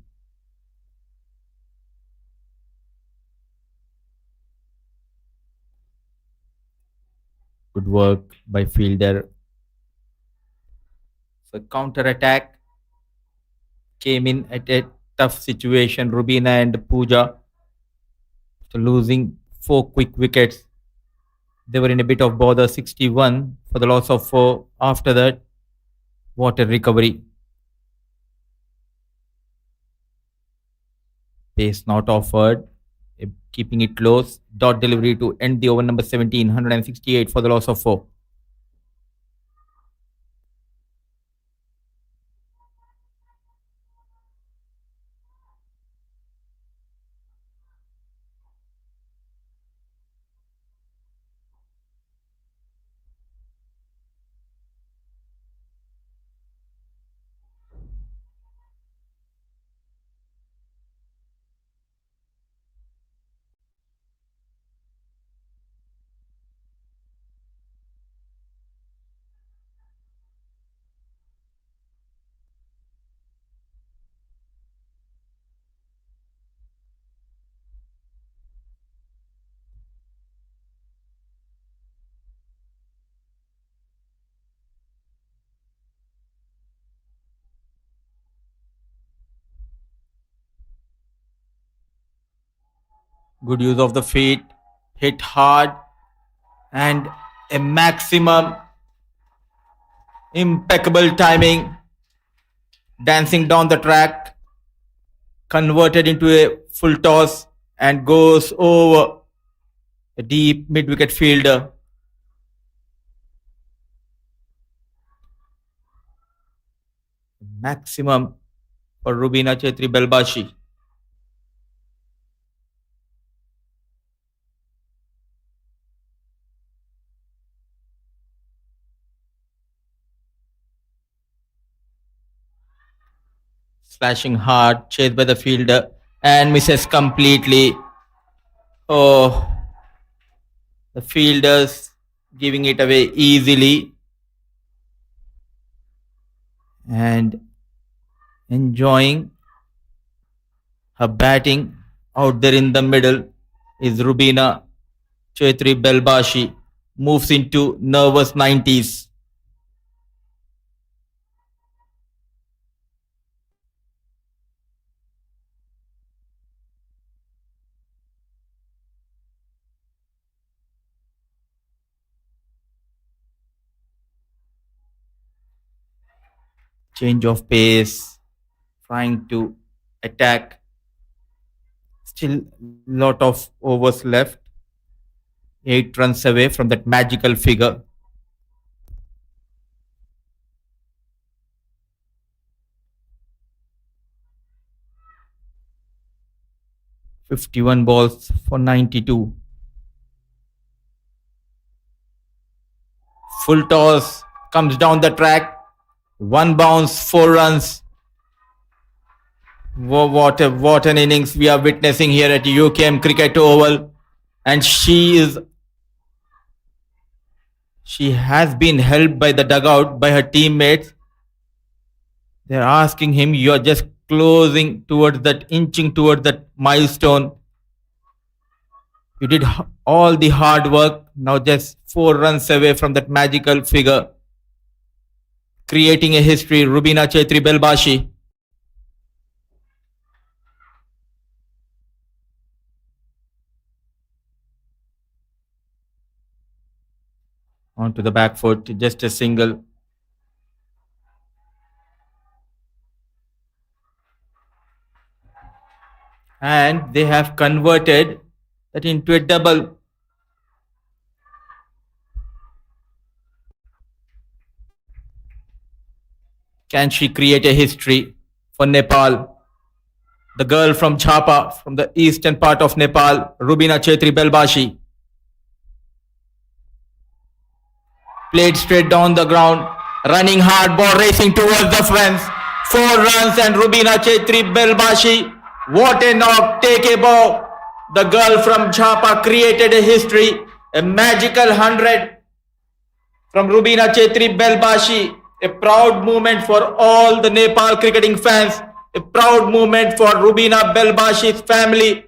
Good work by fielder. So counter attack came in at a tough situation. Rubina and Pooja, after losing 4 quick wickets, they were in a bit of bother. 61 for the loss of 4. After that, what a recovery. Pace not offered, keeping it close. Dot delivery to end the over number 17, 168 for the loss of 4. Good use of the feet, hit hard, and a maximum impeccable timing. Dancing down the track, converted into a full toss and goes over a deep mid wicket fielder. Maximum for Rubina Chetri Belbashi. Slashing hard, chased by the fielder and misses completely. Oh, the fielders giving it away easily and enjoying her batting out there in the middle is Rubina Chetri Belbashi. Moves into nervous 90s. Change of pace, trying to attack. Still lot of overs left. 8 runs away from that magical figure. "51 balls for 92. Full toss comes down the track. 1 bounce, 4 runs. What an innings we are witnessing here at UKM Cricket Oval. And she has been helped by the dugout, by her teammates. They're asking him, you're just closing towards that, inching towards that milestone. You did all the hard work. Now just 4 runs away from that magical figure. Creating a history, Rubina Chetri Belbashi. Onto the back foot, just a single. and they have converted that into a double. Can she create a history for Nepal? The girl from Chapa, from the eastern part of Nepal, Rubina Chetri Belbashi, played straight down the ground, running hard, ball racing towards the fence. 4 runs and Rubina Chetri Belbashi. What a knock, take a bow. The girl from Chapa created a history, a magical 100 from Rubina Chetri Belbashi. A proud moment for all the Nepal cricketing fans, a proud moment for Rubina Belbashi's family.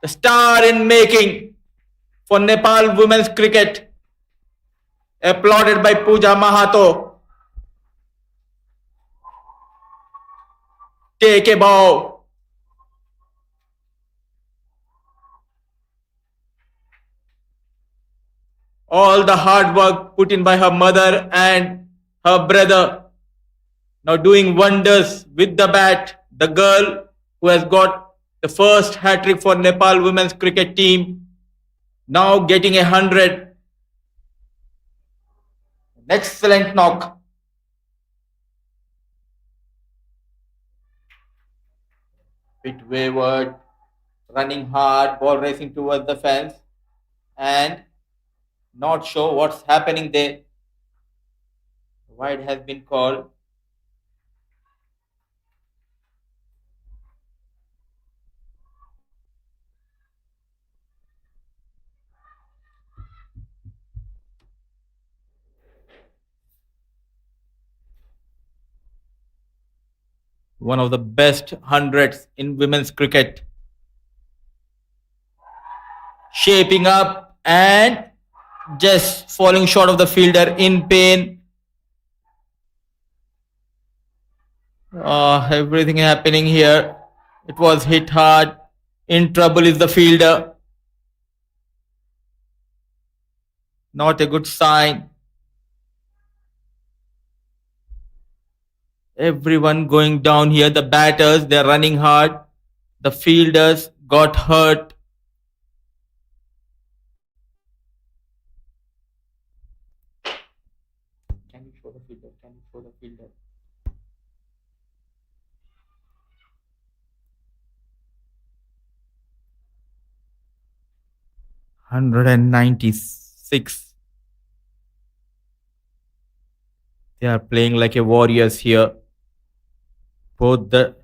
The star in making for Nepal women's cricket, applauded by Pooja Mahato. Take a bow. All the hard work put in by her mother and her brother, now doing wonders with the bat. The girl who has got the first hat-trick for Nepal women's cricket team, now getting 100. An excellent knock. Bit wayward, running hard, ball racing towards the fence, and not sure what's happening there. Wide has been called. One of the best hundreds in women's cricket. Shaping up and just falling short of the fielder in pain. Everything happening here. It was hit hard. In trouble is the fielder. Not a good sign. Everyone going down here. The batters, they're running hard. The fielders got hurt. Can you show the fielder? Can you show the fielder? $196. They are playing like a warriors here. Both the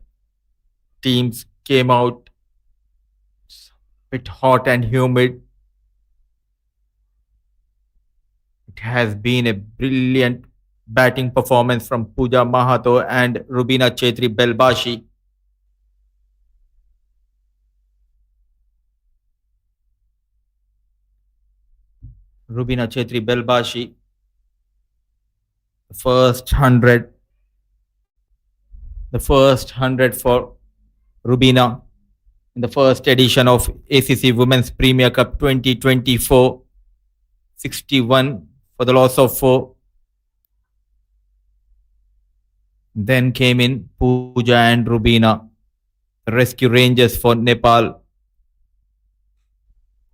teams came out a bit hot and humid. It has been a brilliant batting performance from Pooja Mahato and Rubina Chetri Belbashi. Rubina Chetri Belbashi, the first 100 for Rubina in the first edition of ACC Women's Premier Cup 2024. 61 for the loss of 4. Then came in Pooja and Rubina, the rescue rangers for Nepal.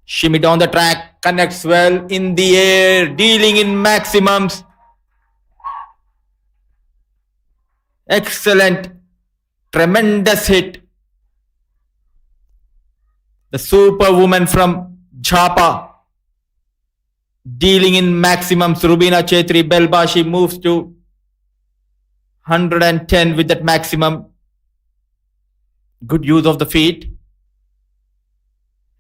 Shimmy down the track, connects well in the air, dealing in maximums. Excellent, tremendous hit. The superwoman from Jhapa, dealing in maximums. Rubina Chetri Belbashi moves to 110 with that maximum. Good use of the feet.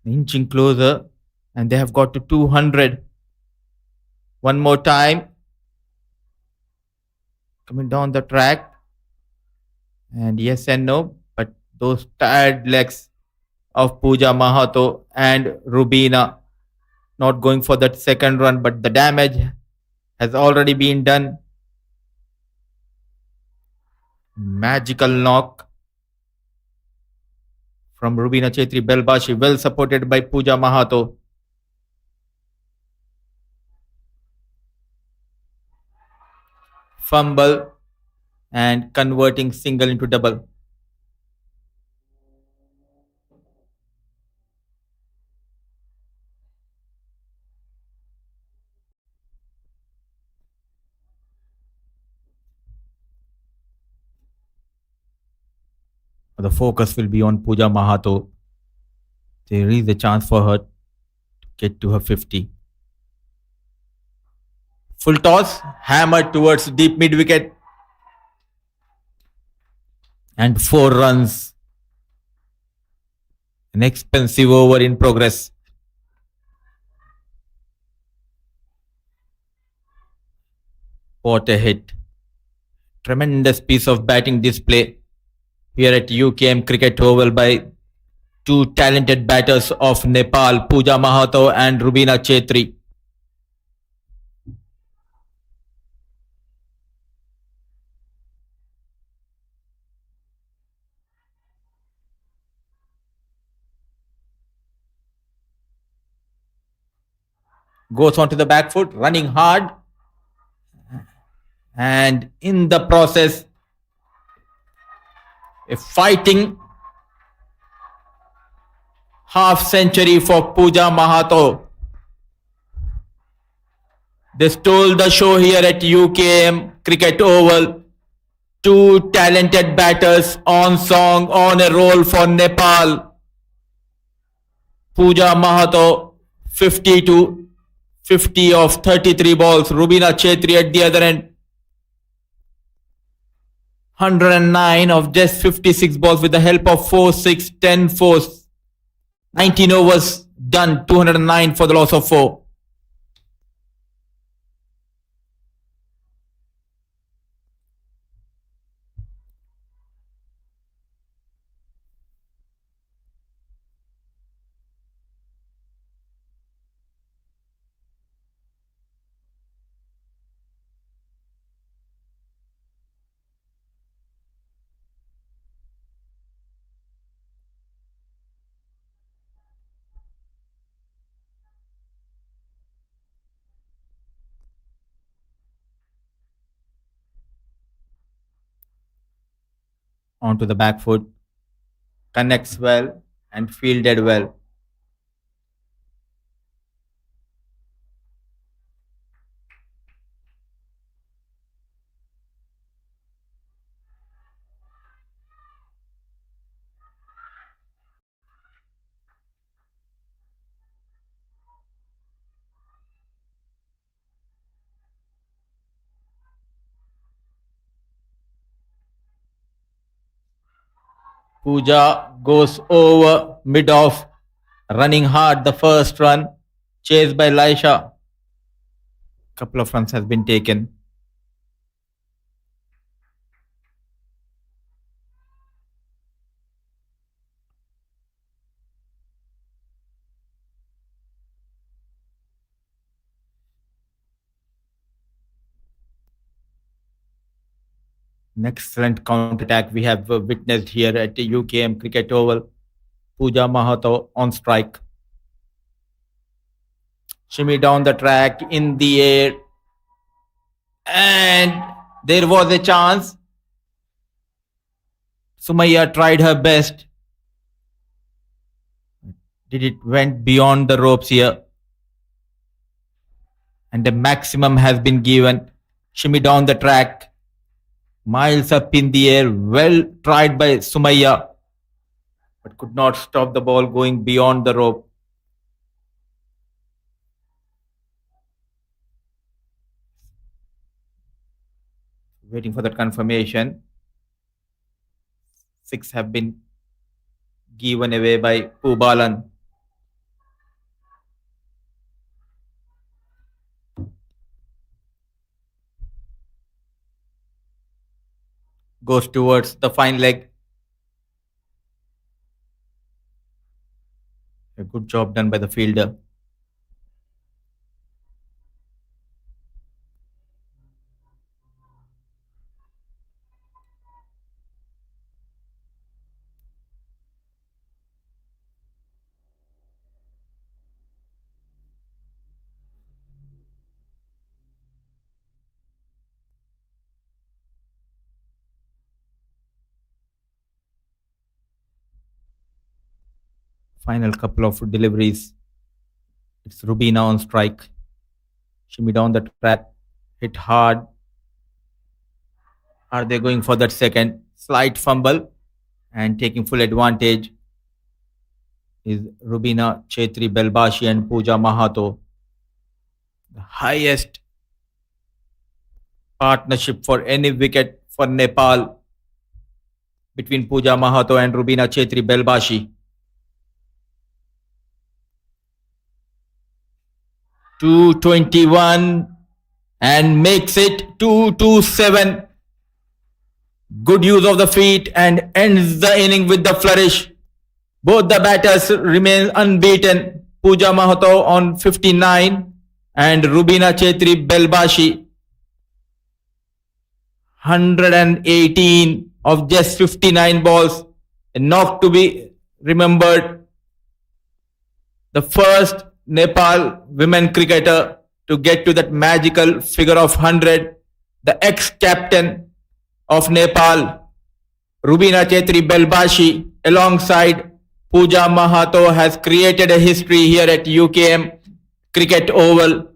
Inching closer, and they have got to 200. One more time. Coming down the track. And yes and no, but those tired legs of Pooja Mahato and Rubina not going for that second run, but the damage has already been done. Magical knock from Rubina Chetri Belbashi, well supported by Pooja Mahato. Fumble and converting single into double. The focus will be on Pooja Mahato. There is a chance for her to get to her 50. Full toss, hammered towards deep mid wicket. And 4 runs. An expensive over in progress. What a hit. Tremendous piece of batting display here at UKM Cricket Oval by two talented batters of Nepal, Pooja Mahato and Rubina Chetri. Goes onto the back foot, running hard. And in the process, a fighting half century for Pooja Mahato. They stole the show here at UKM Cricket Oval. Two talented batters on song, on a roll for Nepal. Pooja Mahato, 50 of 33 balls. Rubina Chetri at the other end, 109 of just 56 balls with the help of 4, 6, 10 fours. 19 overs done, 209 for the loss of 4. Onto the back foot, connects well and fielded well. Pooja goes over mid-off, running hard the first run, chased by Laisha. Couple of runs has been taken. An excellent counter-attack we have witnessed here at the UKM Cricket Oval. Pooja Mahato on strike. Shimmy down the track, in the air. And there was a chance. Sumaya tried her best. Went beyond the ropes here. And the maximum has been given. Shimmy down the track. Miles up in the air, well tried by Sumaya, but could not stop the ball going beyond the rope. Waiting for that confirmation. 6 have been given away by Pubalan. Goes towards the fine leg. A good job done by the fielder. Final couple of deliveries. It's Rubina on strike. Shimmy down the track. Hit hard. Are they going for that second? Slight fumble. and taking full advantage is Rubina Chetri Belbashi and Pooja Mahato. The highest partnership for any wicket for Nepal between Pooja Mahato and Rubina Chetri Belbashi. 221 and makes it 227. Good use of the feet and ends the inning with the flourish. Both the batters remain unbeaten. Pooja Mahato on 59 and Rubina Chetri Belbashi 118 of just 59 balls. A knock to be remembered. The first Nepal women cricketer to get to that magical figure of 100. The ex-captain of Nepal, Rubina Chetri Belbashi, alongside Pooja Mahato, has created a history here at UKM Cricket Oval.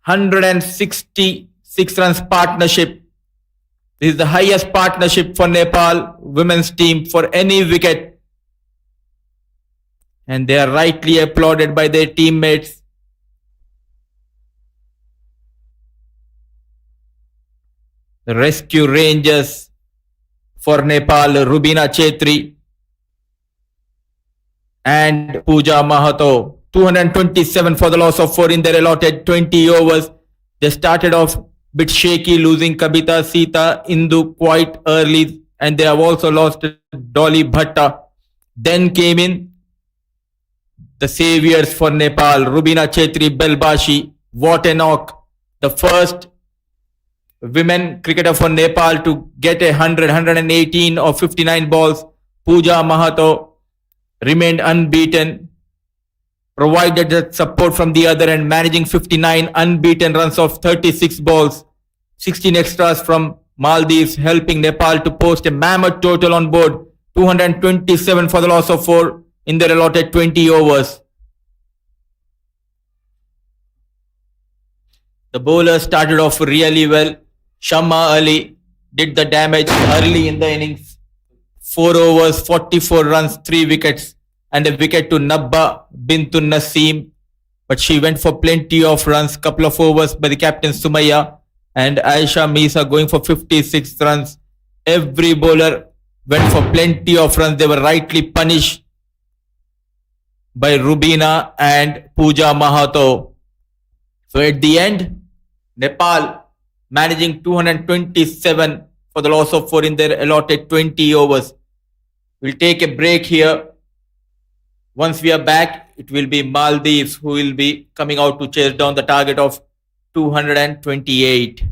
166 runs partnership. This is the highest partnership for Nepal women's team for any wicket. And they are rightly applauded by their teammates. The rescue rangers for Nepal, Rubina Chetri and Pooja Mahato. 227 for the loss of 4 in their allotted 20 overs. They started off a bit shaky, losing Kabita, Sita, Indu quite early, and they have also lost Dolly Bhatta. Then came in the saviors for Nepal, Rubina Chetri Belbashi. What a knock. The first women cricketer for Nepal to get 118 of 59 balls. Pooja Mahato remained unbeaten, provided that support from the other end, managing 59 unbeaten runs of 36 balls. 16 extras from Maldives, helping Nepal to post a mammoth total on board. 227 for the loss of 4 in their allotted 20 overs. The bowlers started off really well. Shamma Ali did the damage early in the innings. 4 overs, 44 runs, 3 wickets, and a wicket to Nabba Bintu Naseem. But she went for plenty of runs, couple of overs by the captain Sumaya and Aisha Misa going for 56 runs. Every bowler went for plenty of runs. They were rightly punished by Rubina and Pooja Mahato. So at the end, Nepal managing 227 for the loss of 4 in their allotted 20 overs. We'll take a break here. Once we are back, it will be Maldives who will be coming out to chase down the target of 228.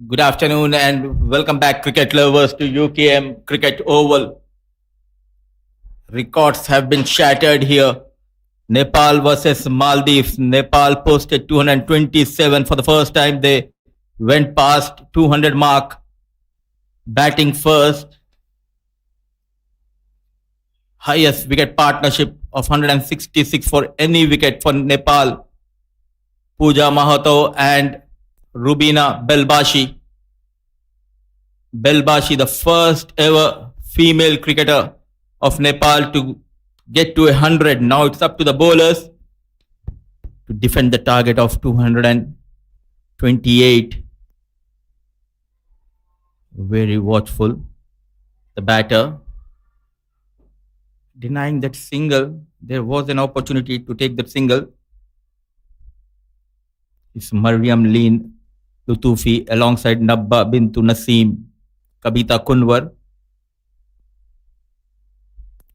Good afternoon and welcome back, cricket lovers, to UKM Cricket Oval. Records have been shattered here. Nepal versus Maldives. Nepal posted 227 for the first time. They went past 200 mark, batting first. Highest wicket partnership of 166 for any wicket for Nepal. Pooja Mahato and Rubina Belbashi. Belbashi, the first ever female cricketer of Nepal to get to 100. Now it's up to the bowlers to defend the target of 228. Very watchful. The batter denying that single. There was an opportunity to take that single. It's Mariam Leen Lutufi alongside Nabba Bintu Naseem, Kabita Kunwar,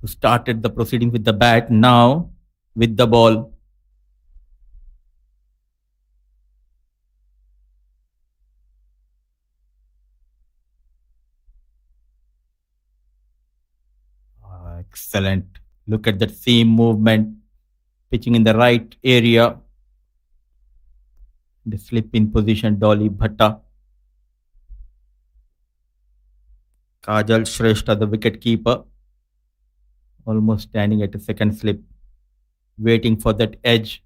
who started the proceeding with the bat, now with the ball. Excellent. Look at that seam movement, pitching in the right area. The slip in position, Dolly Bhatta. Kajal Shrestha, the wicket keeper, almost standing at a second slip, waiting for that edge.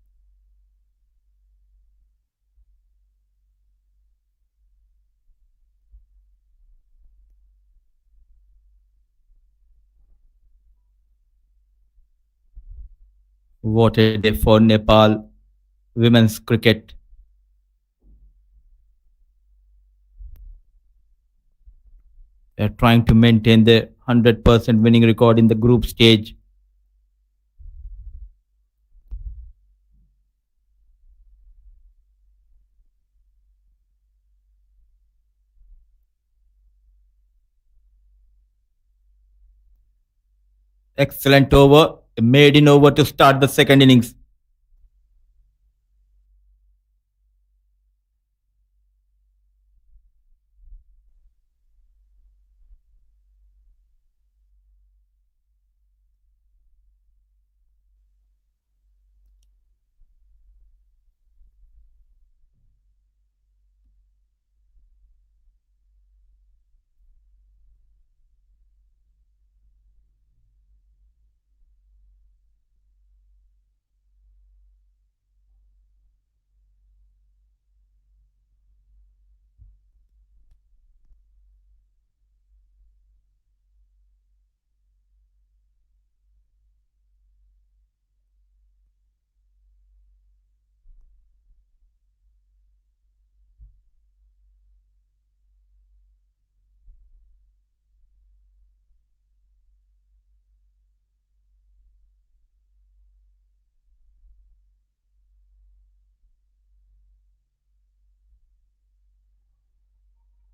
What a day for Nepal women's cricket. They're trying to maintain their 100% winning record in the group stage. Excellent over, a maiden over to start the second innings.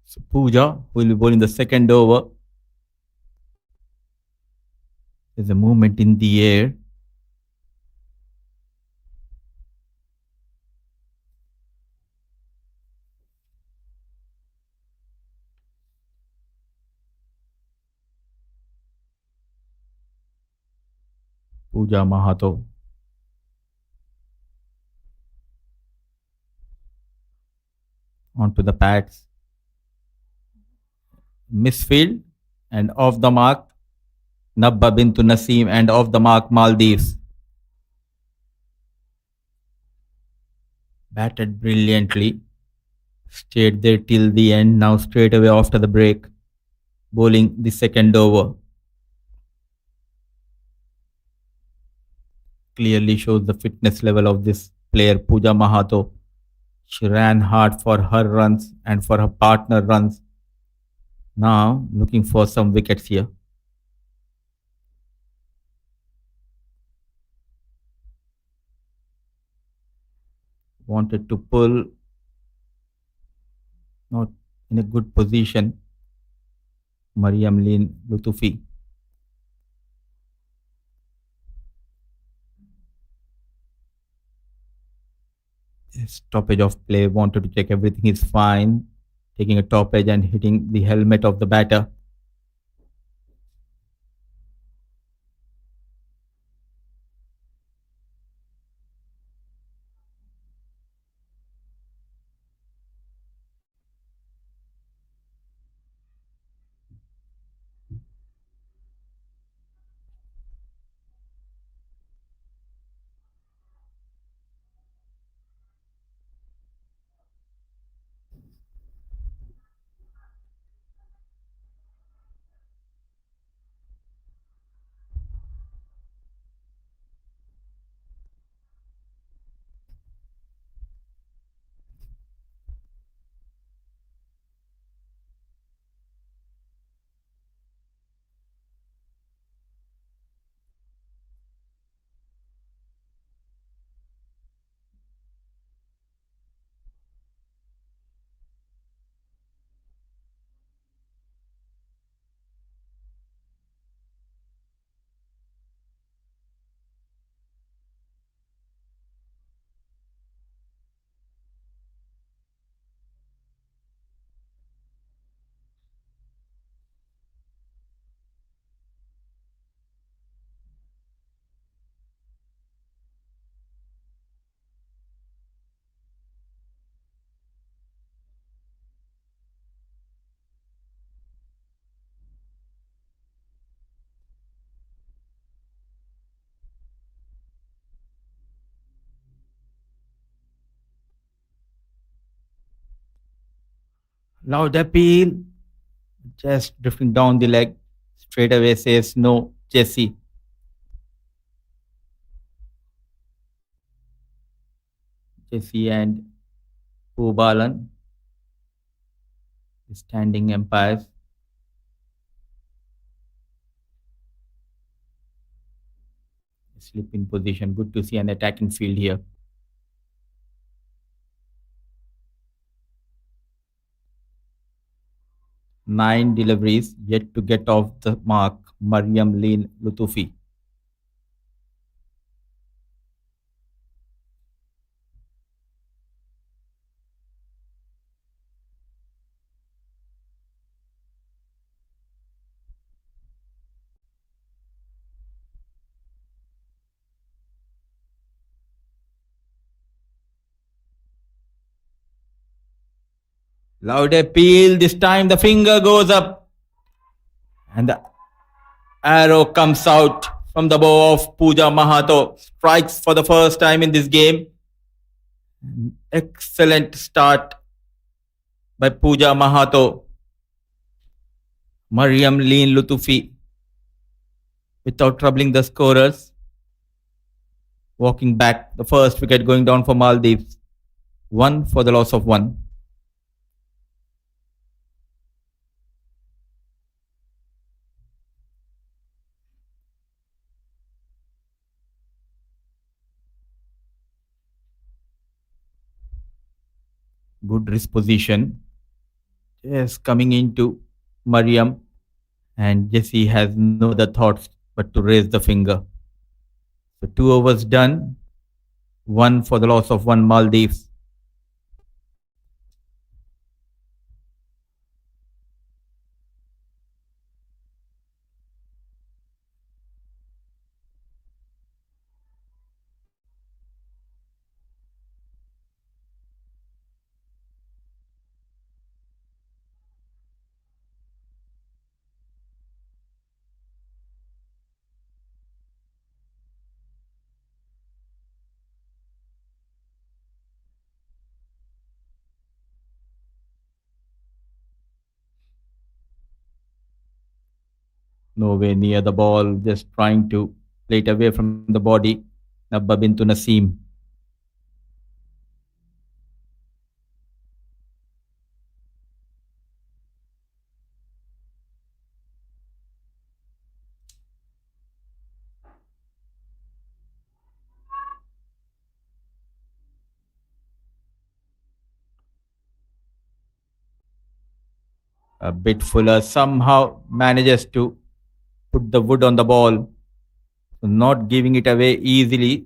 So Pooja will be bowling the second over. There's a movement in the air. Pooja Mahato. Onto the pads. Misfield and off the mark. Nabba Bintu Naseem and off the mark Maldives. Batted brilliantly. Stayed there till the end. Now straight away after the break, bowling the second over. Clearly shows the fitness level of this player, Pooja Mahato. She ran hard for her runs and for her partner runs. Now looking for some wickets here. Wanted to pull, not in a good position. Mariam Leen Lutufi. Stoppage of play, wanted to check everything is fine. taking a top edge and hitting the helmet of the batter. Loud appeal, just drifting down the leg. Straight away says no, Jesse. Jesse and Pubalan, the standing umpires. Slip in position. Good to see an attacking field here. Nine deliveries yet to get off the mark. Mariam Leen Lutufi. Loud appeal. This time the finger goes up. And the arrow comes out from the bow of Pooja Mahato. Strikes for the first time in this game. Excellent start by Pooja Mahato. Mariam Leen Lutufi, without troubling the scorers, walking back. The first wicket going down for Maldives. 1 for the loss of 1. Good wrist position. Just coming into Mariam, and Jesse has no other thoughts but to raise the finger. So 2 overs done. 1 for the loss of 1 Maldives. Nowhere near the ball, just trying to play it away from the body. Nabba Bintu Naseem. A bit Fuller somehow manages to put the wood on the ball, so not giving it away easily.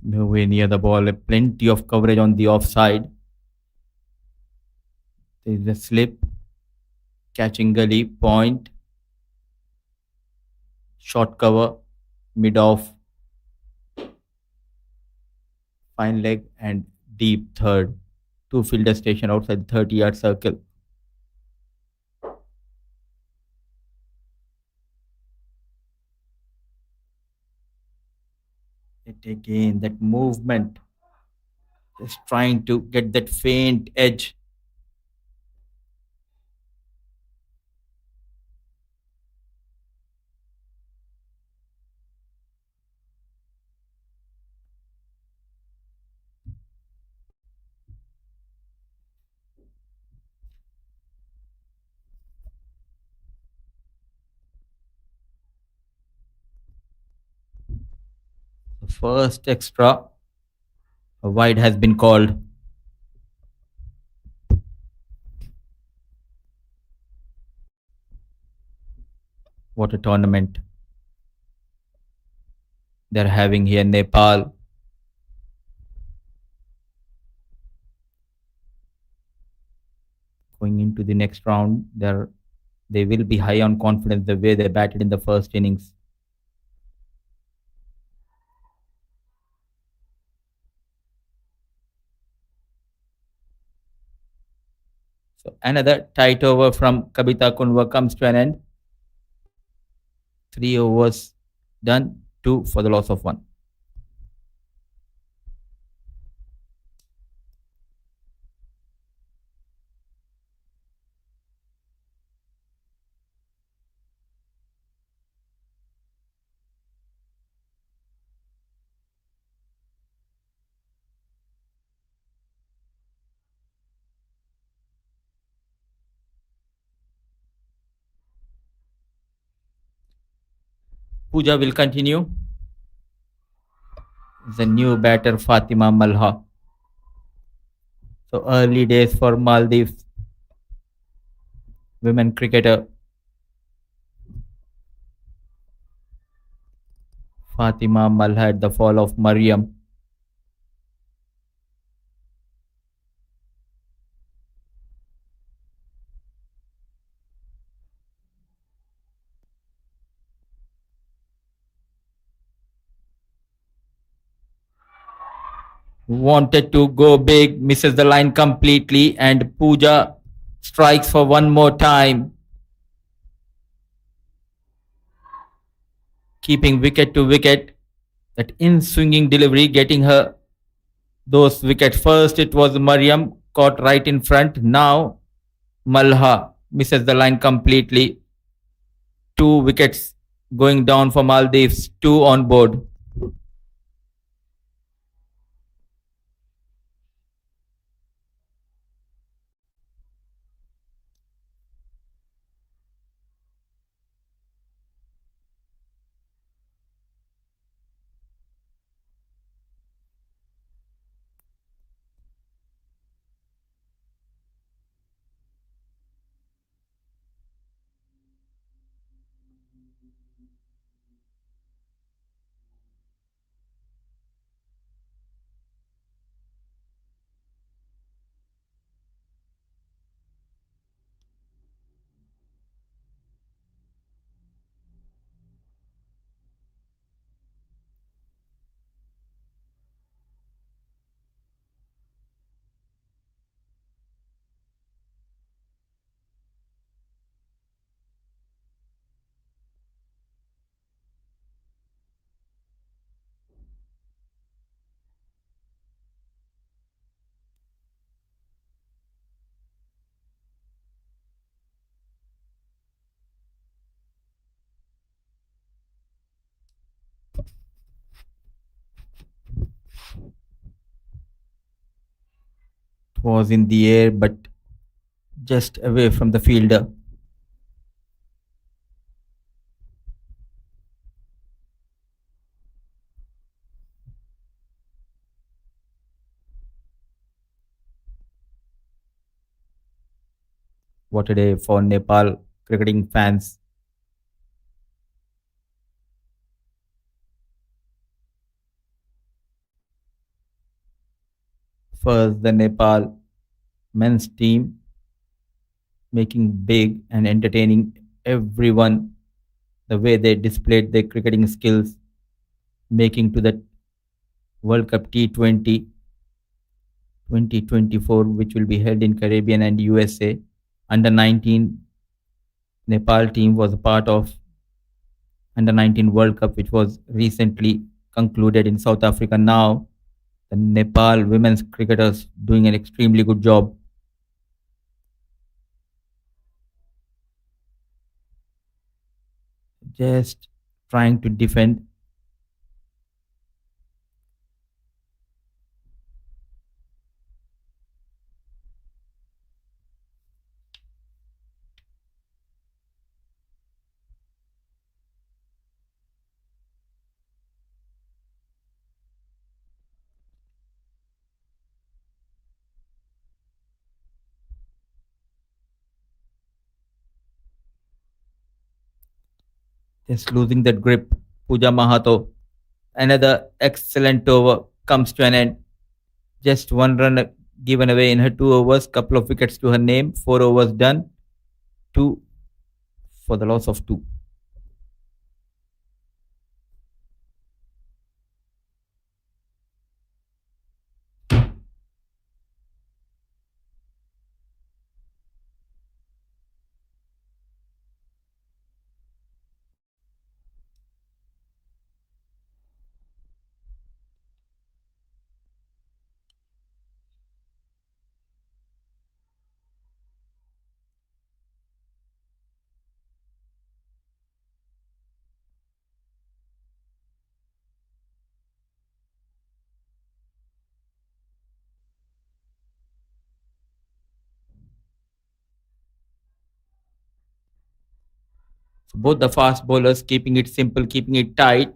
Nowhere near the ball. Plenty of coverage on the offside. There is a slip. Catching gully. Point. Short cover. Mid off. Fine leg and deep third. Two fielder station outside the 30-yard circle. It again, that movement. Just trying to get that faint edge. The first extra, a wide has been called. What a tournament they're having here in Nepal. Going into the next round, they will be high on confidence the way they batted in the first innings. So another tight over from Kabita Kunwa comes to an end. 3 overs done, 2 for the loss of 1. Puja will continue. The new batter Fatima Malha. So early days for Maldives women cricketer Fatima Malha at the fall of Mariam. Wanted to go big, misses the line completely, and Puja strikes for one more time, keeping wicket to wicket. That in swinging delivery, getting her those wickets. First, it was Mariam caught right in front. Now, Malha misses the line completely. 2 wickets going down for Maldives, 2 on board. It was in the air, but just away from the fielder. What a day for Nepal cricketing fans. First, the Nepal men's team making big and entertaining everyone the way they displayed their cricketing skills, making to the World Cup T20 2024, which will be held in Caribbean and USA. Under 19 Nepal team was a part of Under 19 World Cup, which was recently concluded in South Africa. Now, the Nepal women's cricketers doing an extremely good job. Just trying to defend. Just losing that grip. Pooja Mahato. Another excellent over comes to an end. Just one run given away in her 2 overs, couple of wickets to her name, 4 overs done, 2 for the loss of 2. So both the fast bowlers keeping it simple, keeping it tight.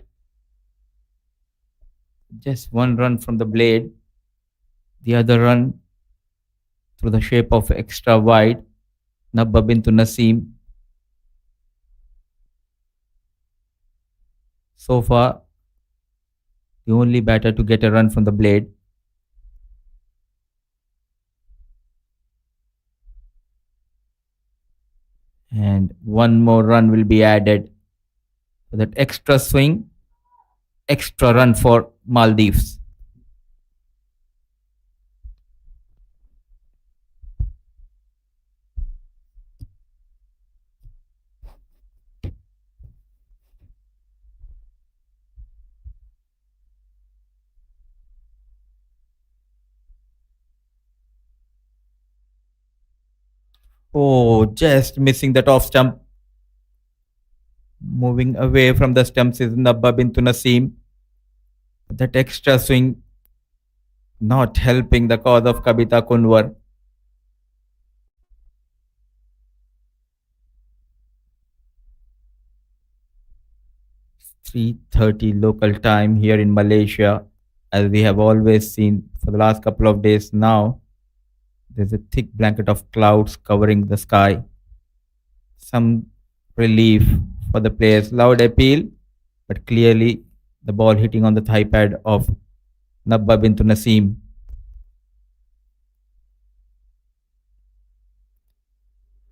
Just one run from the blade, the other run through the shape of extra wide. Nabba Bintu Naseem. So far, the only batter to get a run from the blade. And one more run will be added. So that extra swing, extra run for Maldives. Oh, just missing that off stump. Moving away from the stumps is Nabba Bintu Naseem. That extra swing not helping the cause of Kabita Kunwar. 3:30 local time here in Malaysia, as we have always seen for the last couple of days now. There's a thick blanket of clouds covering the sky. Some relief for the players. Loud appeal, but clearly the ball hitting on the thigh pad of Nabba Bintu Naseem.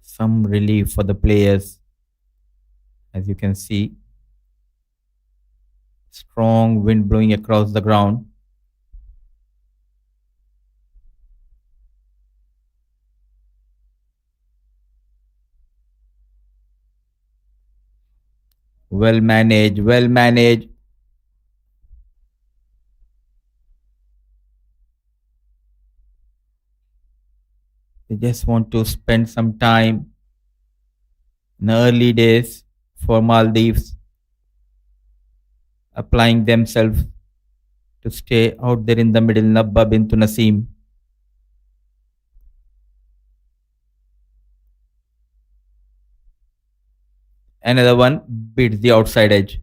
Some relief for the players. As you can see, strong wind blowing across the ground. Well managed, well managed. They just want to spend some time in the early days for Maldives, applying themselves to stay out there in the middle. Nabba Bintu Naseem. Another one beats the outside edge.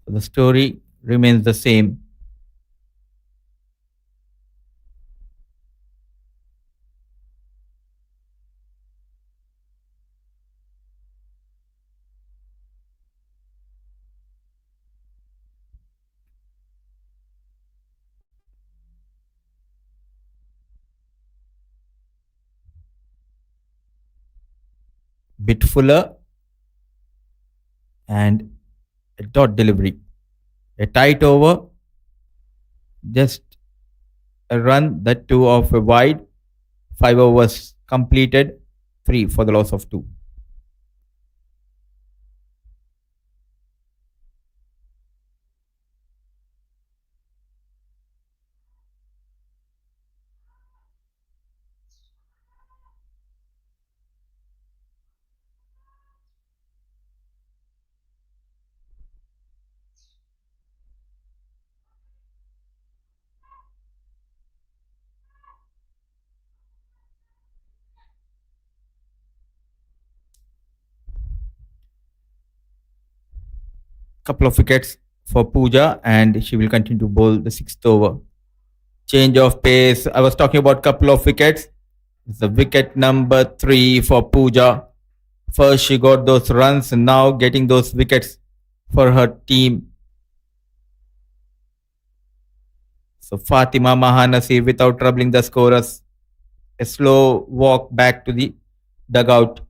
So the story remains the same. bit fuller, and a dot delivery. A tight over, just a run, that two of a wide. 5 overs completed, 3 for the loss of 2. Couple of wickets for Pooja, and she will continue to bowl the 6th over. Change of pace. I was talking about couple of wickets. It's the wicket number 3 for Pooja. First she got those runs, and now getting those wickets for her team. So Fatima Mahanasi, without troubling the scorers, a slow walk back to the dugout.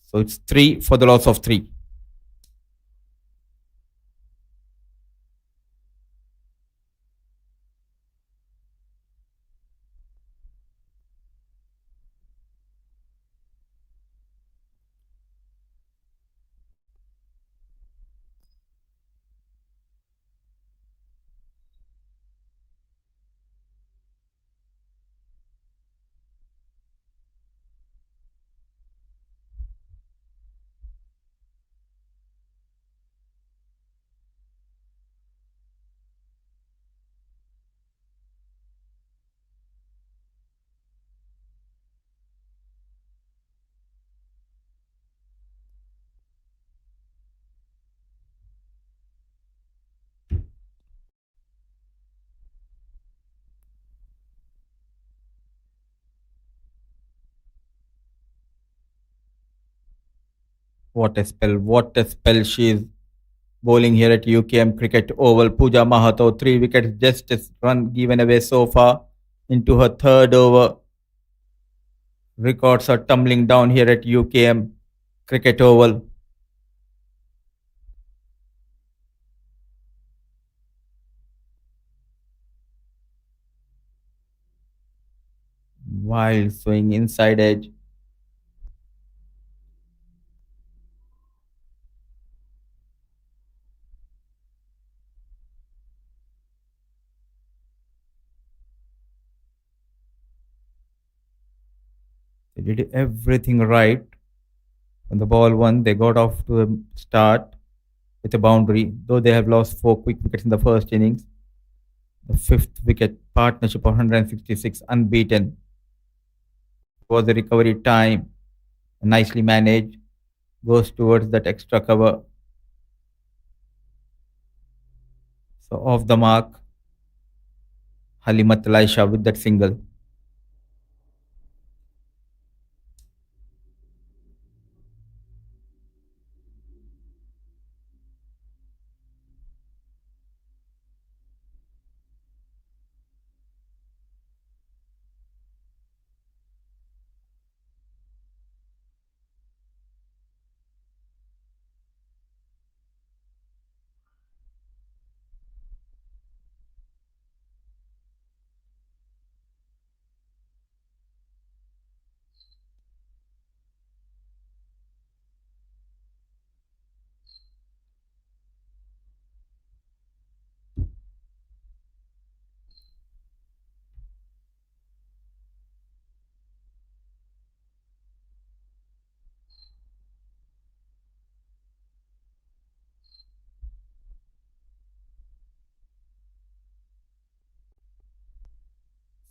So it's 3 for the loss of 3. What a spell, what a spell she is bowling here at UKM Cricket Oval. Pooja Mahato, 3 wickets, just a run given away so far into her 3rd over. Records are tumbling down here at UKM Cricket Oval. Wild swing inside edge. They did everything right. On the ball 1, they got off to a start with a boundary, though they have lost 4 quick wickets in the first innings. The 5th wicket, partnership of 166, unbeaten. Was the recovery time, nicely managed, goes towards that extra cover. So off the mark, Halimat Laisha with that single.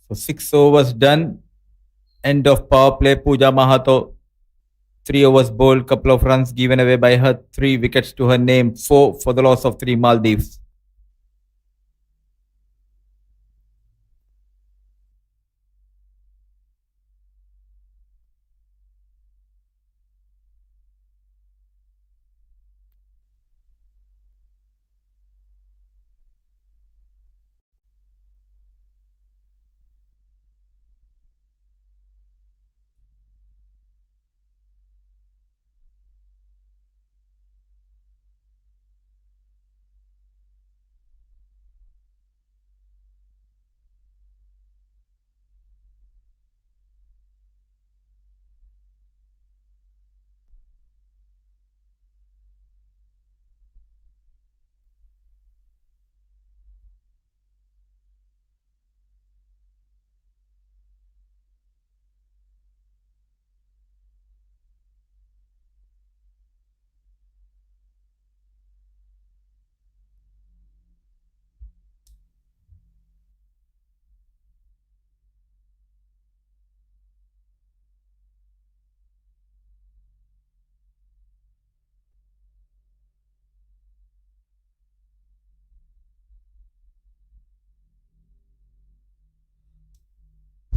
So 6 overs done. End of power play. Pooja Mahato, 3 overs bowled, couple of runs given away by her, 3 wickets to her name, 4 for the loss of 3 Maldives.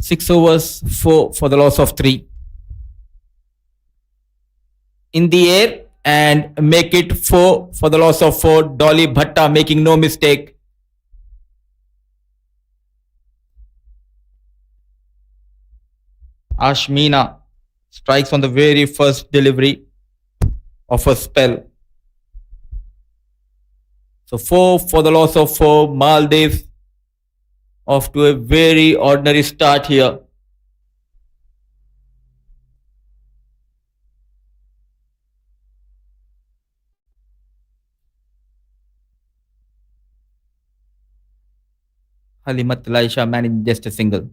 6 overs, 4 for the loss of 3. In the air and make it 4 for the loss of 4. Dolly Bhatta making no mistake. Ashmina strikes on the very first delivery of a spell. So 4 for the loss of 4. Maldives off to a very ordinary start here. Halimat Laisha managing just a single.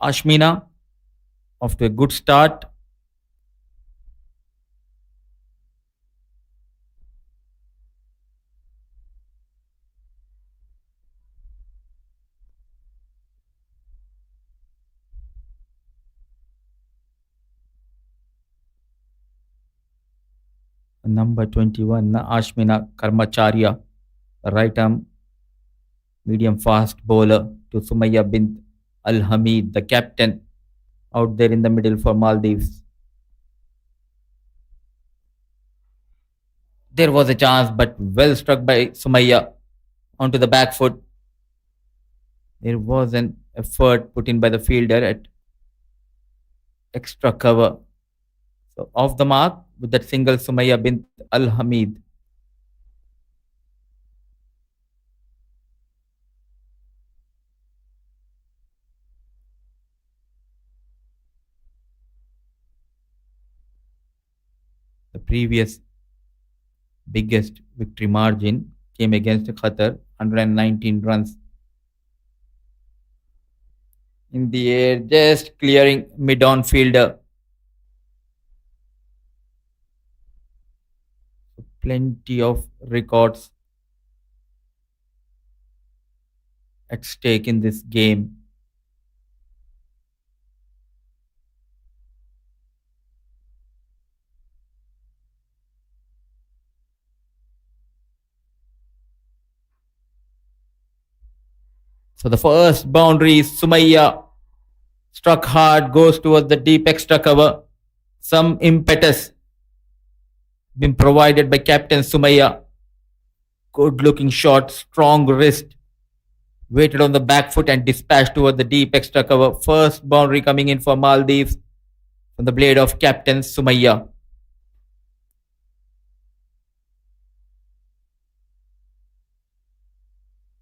Ashmina off to a good start. Number 21, Ashmina Karmacharya, right arm medium fast bowler to Sumaya bint Al Hamid, the captain, out there in the middle for Maldives. There was a chance, but well struck by Sumaya onto the back foot. There was an effort put in by the fielder at extra cover. So off the mark with that single, Sumaya bint Al Hamid. The previous biggest victory margin came against Qatar, 119 runs. In the air, just clearing mid-on fielder. Plenty of records at stake in this game. So the first boundary, Sumaya struck hard, goes towards the deep extra cover. Some impetus been provided by Captain Sumaya. Good looking shot, strong wrist. Waited on the back foot and dispatched toward the deep extra cover. First boundary coming in for Maldives from the blade of Captain Sumaya.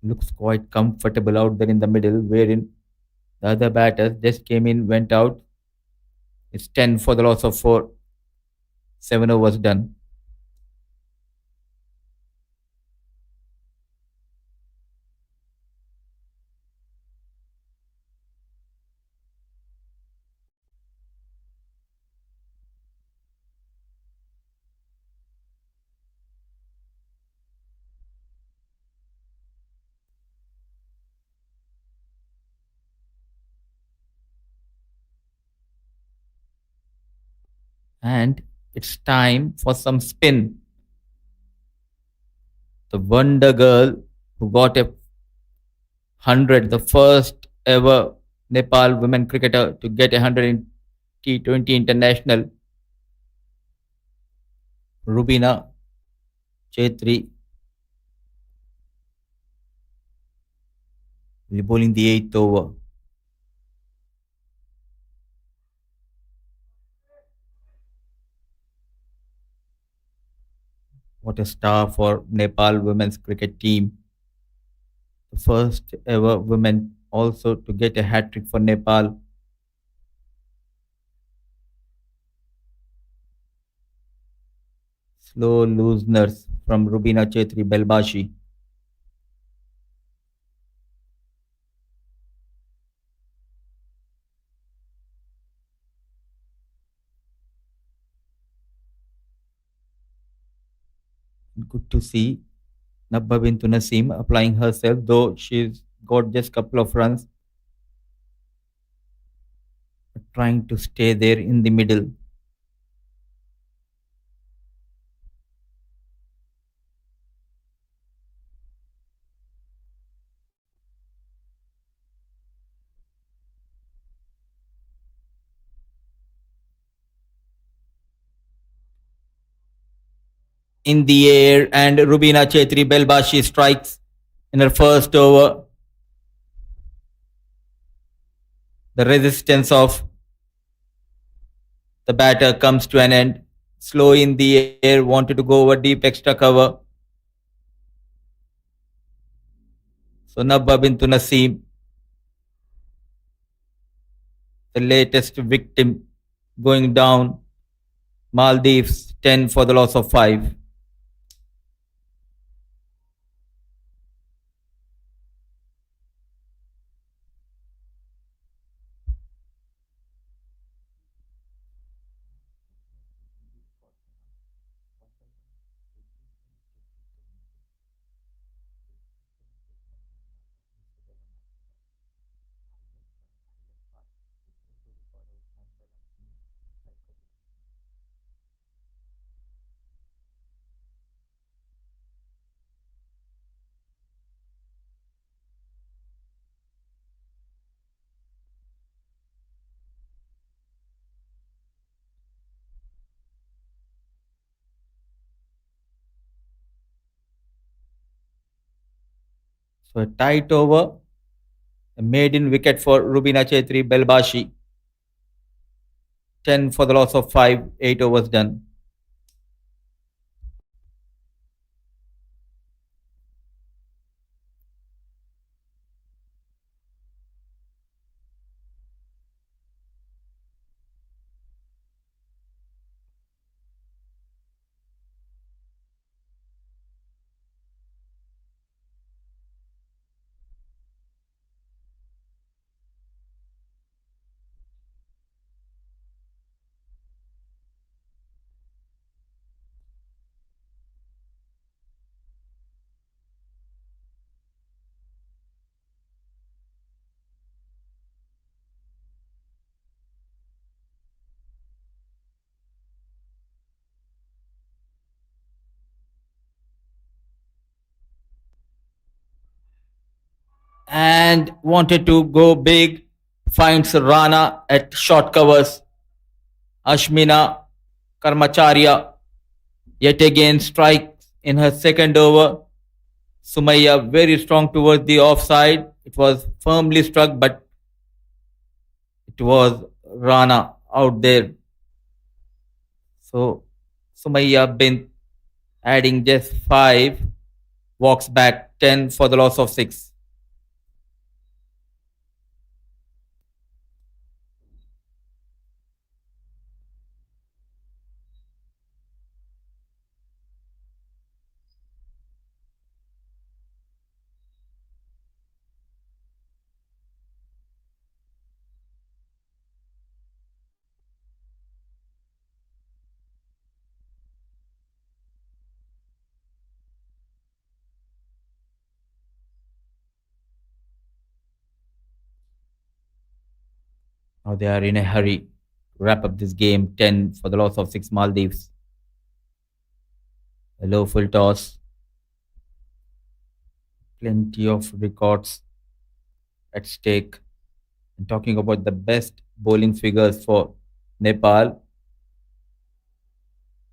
Looks quite comfortable out there in the middle, wherein the other batters just came in, went out. It's 10 for the loss of 4. 7 overs done. And it's time for some spin. The Wonder Girl who got a 100, the first ever Nepal women cricketer to get 100 in T20 International, Rubina Chetri, will be bowling the 8th over. What a star for Nepal women's cricket team. The first ever women also to get a hat-trick for Nepal. Slow looseners from Rubina Chetri Belbashi. Good to see Nabba Bintu Naseem applying herself, though she's got just couple of runs, trying to stay there in the middle. In the air, and Rubina Chetri Belbashi strikes in her first over. The resistance of the batter comes to an end. Slow in the air, wanted to go over deep extra cover. So Nabba Bintu Naseem, the latest victim, going down. Maldives 10 for the loss of 5. So a tight over, a maiden wicket for Rubina Chetri Belbashi. 10 for the loss of 5, 8 overs done. And wanted to go big, finds Rana at short covers. Ashmina Karmacharya yet again strikes in her second over. Sumaya very strong towards the offside. It was firmly struck, but it was Rana out there. So Sumaya Bint adding just 5, walks back 10 for the loss of 6. Now they are in a hurry to wrap up this game. 10 for the loss of 6 Maldives. A low full toss. Plenty of records at stake. And talking about the best bowling figures for Nepal,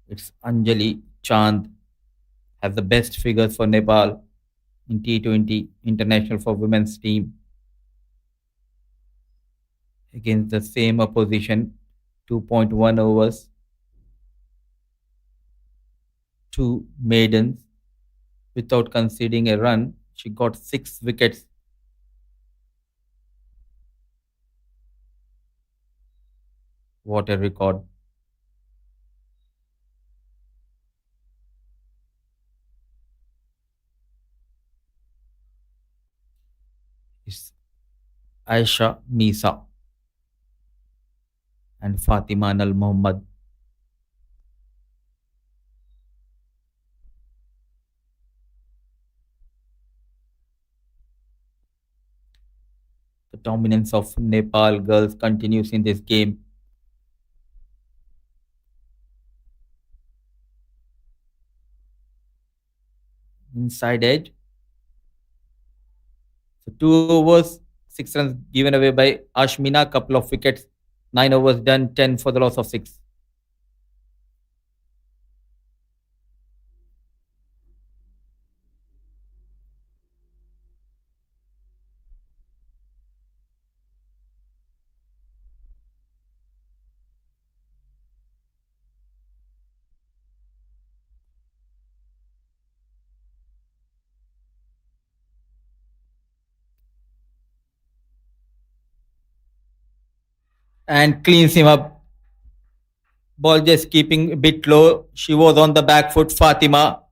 it's Anjali Chand has the best figures for Nepal in T20 international for women's team against the same opposition. 2.1 overs, 2 maidens without conceding a run. She got 6 wickets. What a record. Aisha Nisa and Fatima Nal Muhammad. The dominance of Nepal girls continues in this game. Inside edge. So 2 overs, 6 runs given away by Ashmina, couple of wickets, 9 overs done, 10 for the loss of 6. And cleans him up. Ball just keeping a bit low. She was on the back foot. Fatima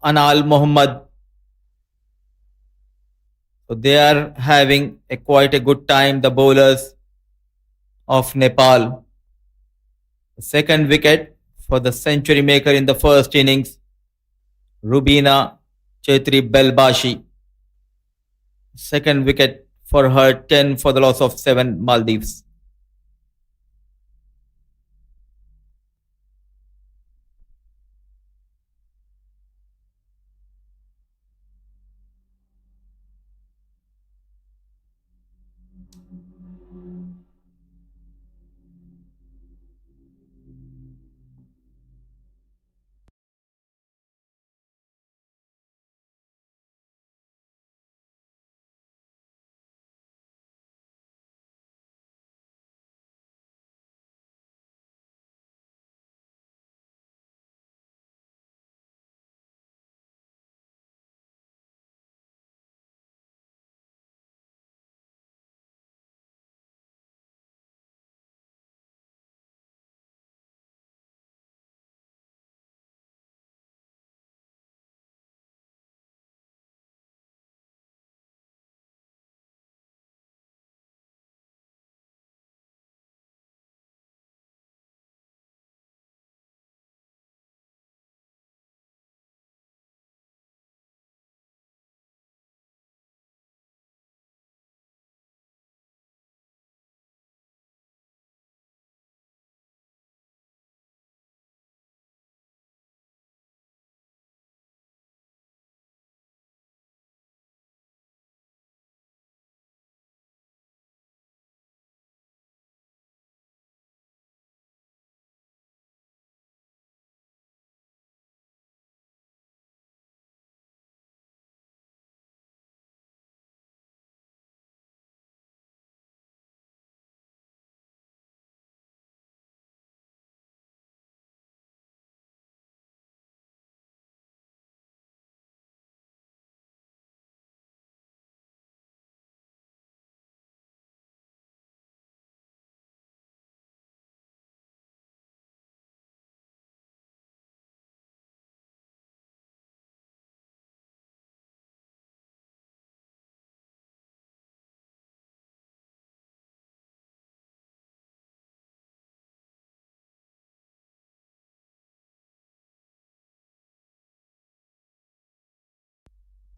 Anal Muhammad. So they are having quite a good time, the bowlers of Nepal. The second wicket for the century maker in the first innings, Rubina Chaitri Belbashi. Second wicket for her, 10 for the loss of 7, Maldives.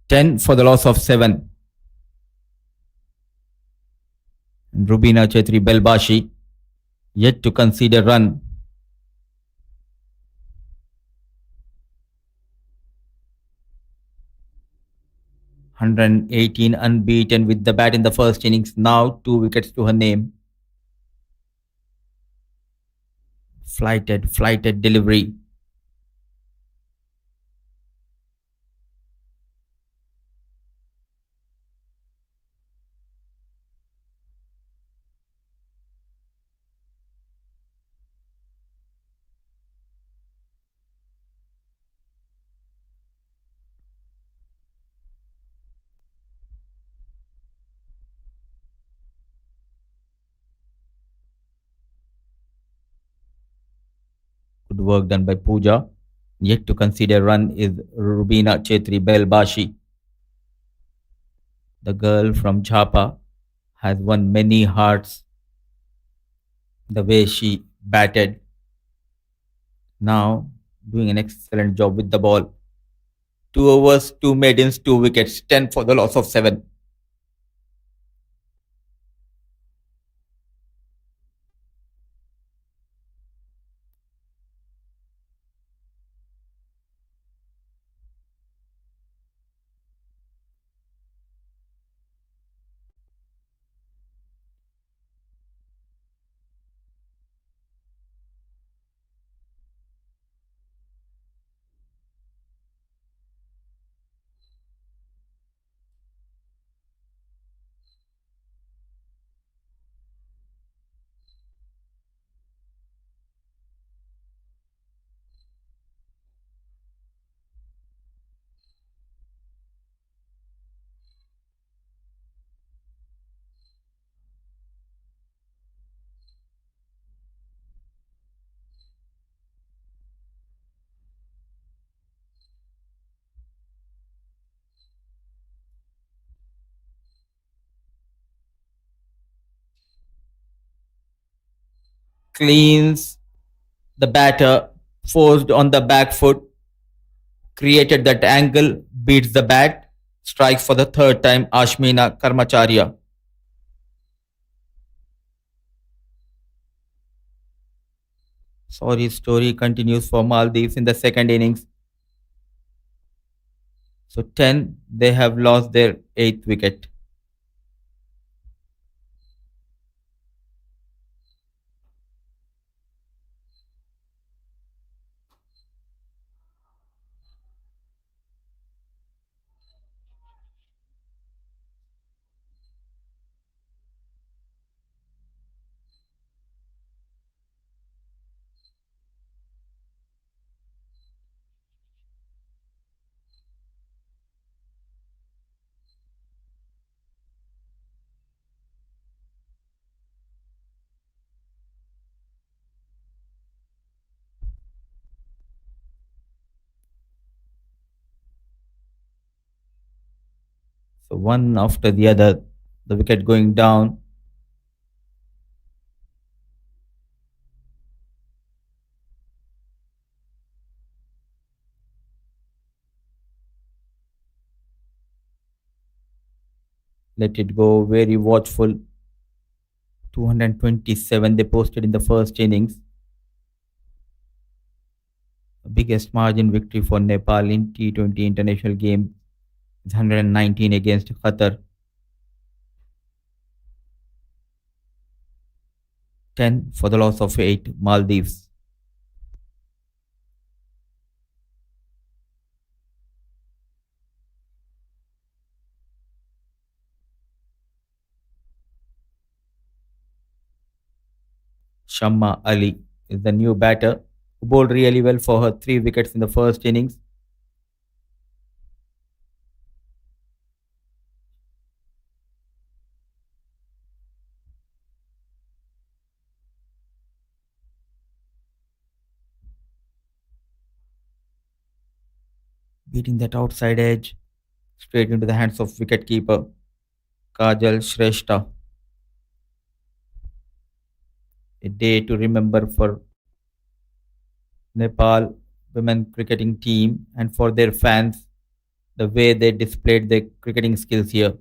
Ten for the loss of 7. And Rubina Chaitri Belbashi yet to concede a run. (118) unbeaten with the bat in the first innings. Now 2 wickets to her name. Flighted delivery. Good work done by Pooja. Yet to concede a run is Rubina Chaitri Belbashi. The girl from Jhapa has won many hearts the way she batted. Now doing an excellent job with the ball. 2 overs, 2 maidens, 2 wickets, 10 for the loss of 7. Cleans the batter, forced on the back foot, created that angle, beats the bat, strikes for the third time Ashmina Karmacharya. Sorry, story continues for Maldives in the second innings. So 10, they have lost their 8th wicket. So one after the other, the wicket going down. Let it go, very watchful. 227 they posted in the first innings. The biggest margin victory for Nepal in T20 international game is 119 against Qatar. 10 for the loss of 8 Maldives. Shamma Ali is the new batter who bowled really well for her 3 wickets in the first innings. Beating that outside edge straight into the hands of wicketkeeper Kajal Shrestha. A day to remember for Nepal women cricketing team and for their fans, the way they displayed their cricketing skills here.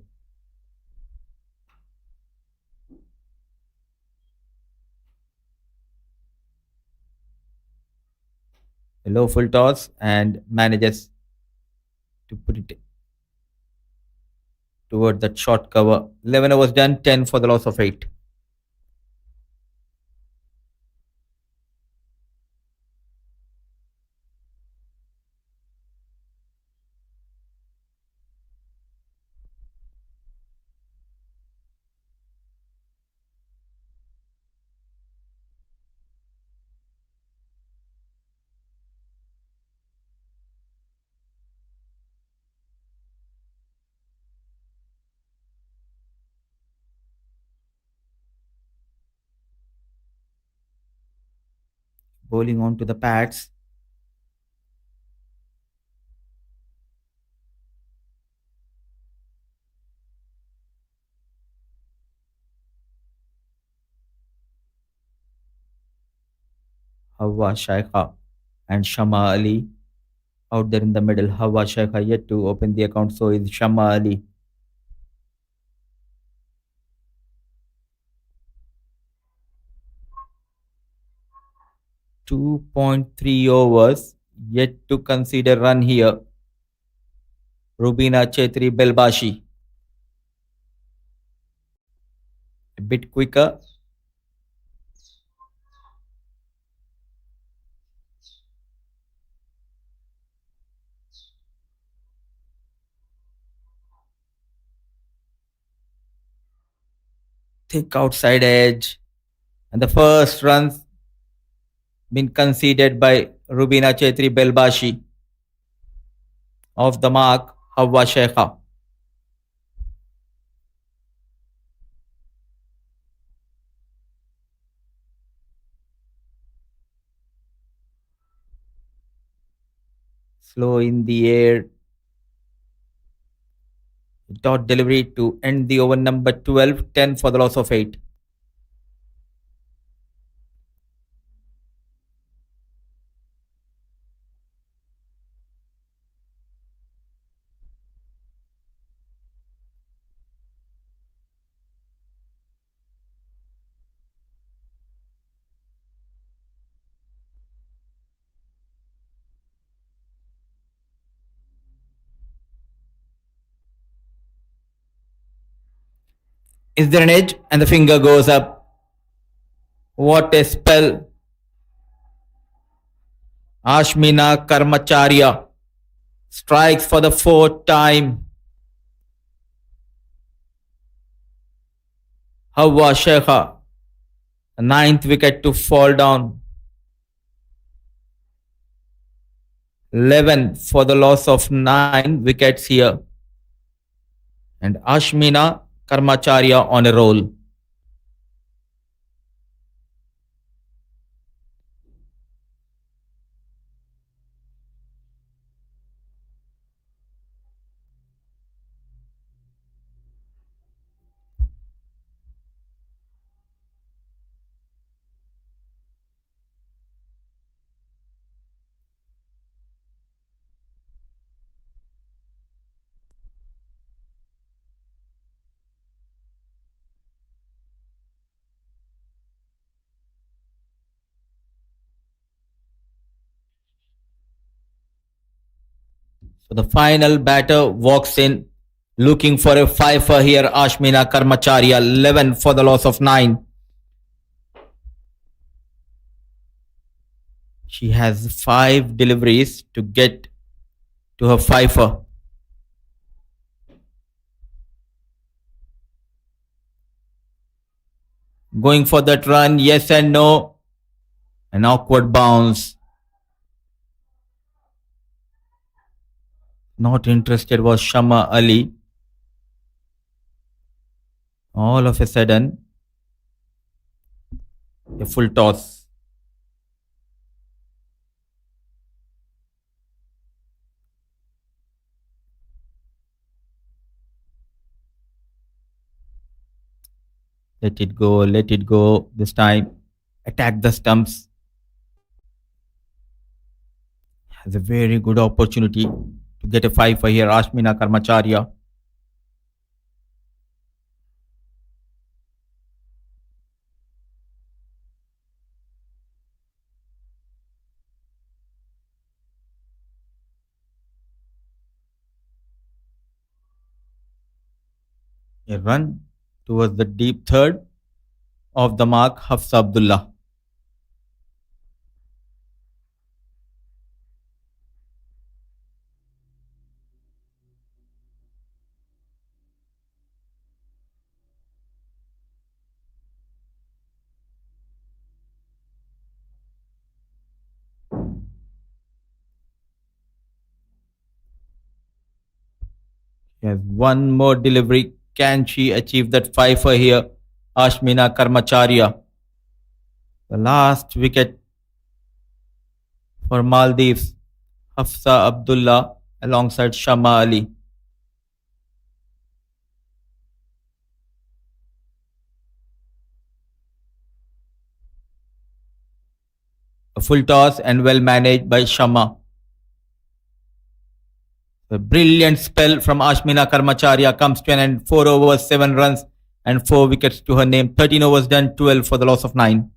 A low full toss and manages to put it toward that short cover. 11 overs done, 10 for the loss of 8. Bowling on to the pads. Hawa Shaikha and Shama Ali. Out there in the middle, Hawa Shaikha yet to open the account, so is Shama Ali. .3 overs, yet to consider run here. Rubina Chetri Belbashi. A bit quicker. Thick outside edge. And the first runs been conceded by Rubina Chetri Belbashi. Off the mark, Hawa Sheikha. Slow in the air. Dot delivery to end the over number 12, 10 for the loss of 8. Is there an edge? And the finger goes up. What a spell. Ashmina Karmacharya strikes for the 4th time. Hawa Sheikha, the 9th wicket to fall down. 11 for the loss of 9 wickets here. And Ashmina Karmacharya on a roll. So the final batter walks in looking for a fifer here. Ashmina Karmacharya, 11 for the loss of 9. She has 5 deliveries to get to her fifer. Going for that run, yes and no. An awkward bounce. Not interested was Shama Ali. All of a sudden, a full toss. Let it go this time. Attack the stumps. Has a very good opportunity to get a fifer here. Ashmina Karmacharya. A run towards the deep third of the mark, Hafsa Abdullah. He has one more delivery. Can she achieve that fifer here? Ashmina Karmacharya. The last wicket for Maldives. Hafsa Abdullah alongside Shama Ali. A full toss and well managed by Shama. The brilliant spell from Ashmina Karmacharya comes to an end. 4 overs, 7 runs and 4 wickets to her name. 13 overs done, 12 for the loss of 9.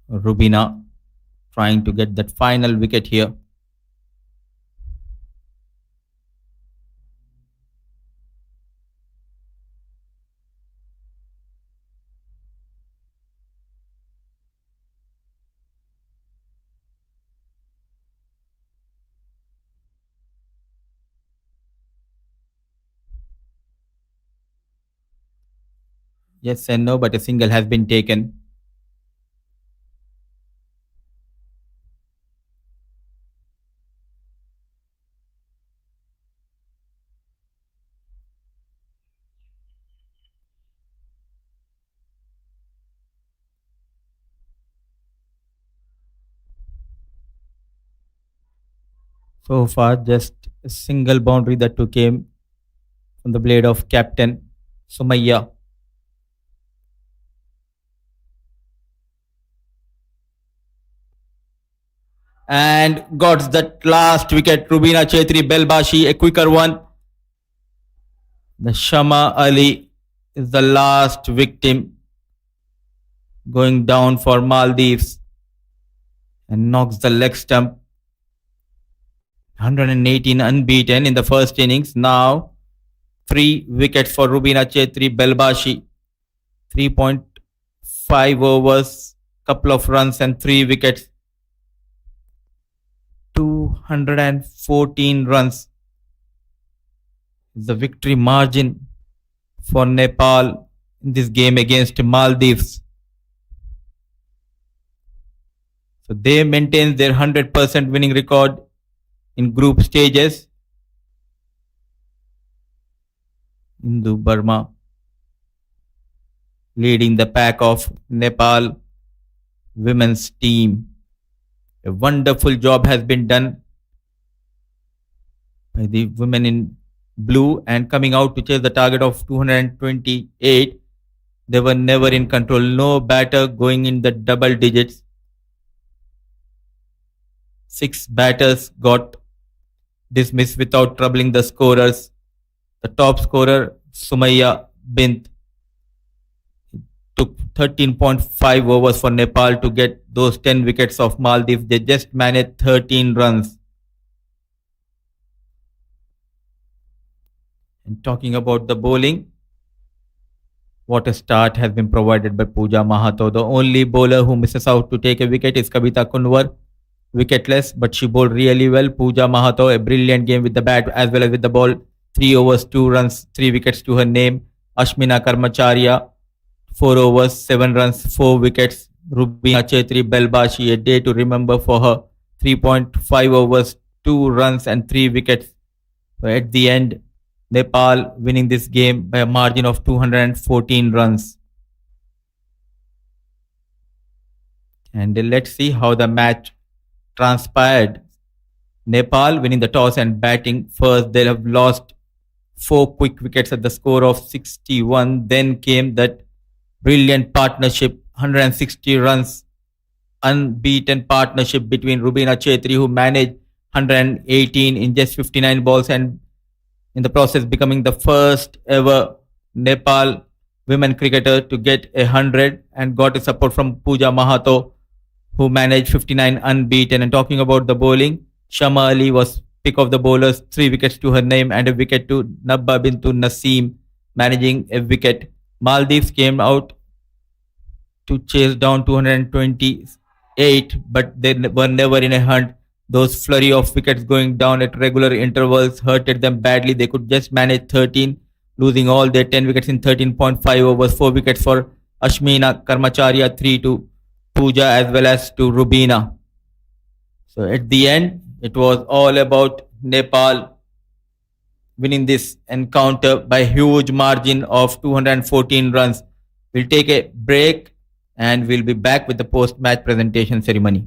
Rubina trying to get that final wicket here. Yes and no, but a single has been taken. So far, just a single boundary that too came from the blade of Captain Sumaya. And got that last wicket. Rubina Chetri Belbashi, a quicker one. The Shama Ali is the last victim going down for Maldives and knocks the leg stump. 118 unbeaten in the first innings. Now 3 wickets for Rubina Chetri Belbashi. 3.5 overs, couple of runs and 3 wickets. 214 runs is the victory margin for Nepal in this game against Maldives. So they maintain their 100% winning record in group stages. Hindu Burma leading the pack of Nepal women's team. A wonderful job has been done by the women in blue and coming out to chase the target of 228. They were never in control. No batter going in the double digits. 6 batters got dismissed without troubling the scorers. The top scorer, Sumaya Bint, took 13.5 overs for Nepal to get those 10 wickets of Maldives. They just managed 13 runs. And talking about the bowling, what a start has been provided by Pooja Mahato. The only bowler who misses out to take a wicket is Kavita Kunwar, wicketless, but she bowled really well. Pooja Mahato, a brilliant game with the bat as well as with the ball. 3 overs, 2 runs, 3 wickets to her name. Ashmina Karmacharya, 4 overs, 7 runs, 4 wickets. Rubina Chetri Belbashi, a day to remember for her. 3.5 overs, 2 runs and 3 wickets. So at the end, Nepal winning this game by a margin of 214 runs. And let's see how the match transpired. Nepal winning the toss and batting first. They have lost 4 quick wickets at the score of 61. Then came that brilliant partnership, 160 runs, unbeaten partnership between Rubina Chetri, who managed 118 in just 59 balls and in the process becoming the first ever Nepal women cricketer to get 100, and got a support from Pooja Mahato, who managed 59 unbeaten. And talking about the bowling, Shama Ali was pick of the bowlers, 3 wickets to her name and a wicket to Nabba Bintu Naseem, managing a wicket. Maldives came out to chase down 228, but they were never in a hunt. Those flurry of wickets going down at regular intervals hurted them badly. They could just manage 13, losing all their 10 wickets in 13.5 overs. 4 wickets for Ashmina Karmacharya, 3 to Pooja as well as to Rubina. So at the end, it was all about Nepal winning this encounter by huge margin of 214 runs. We'll take a break and we'll be back with the post-match presentation ceremony.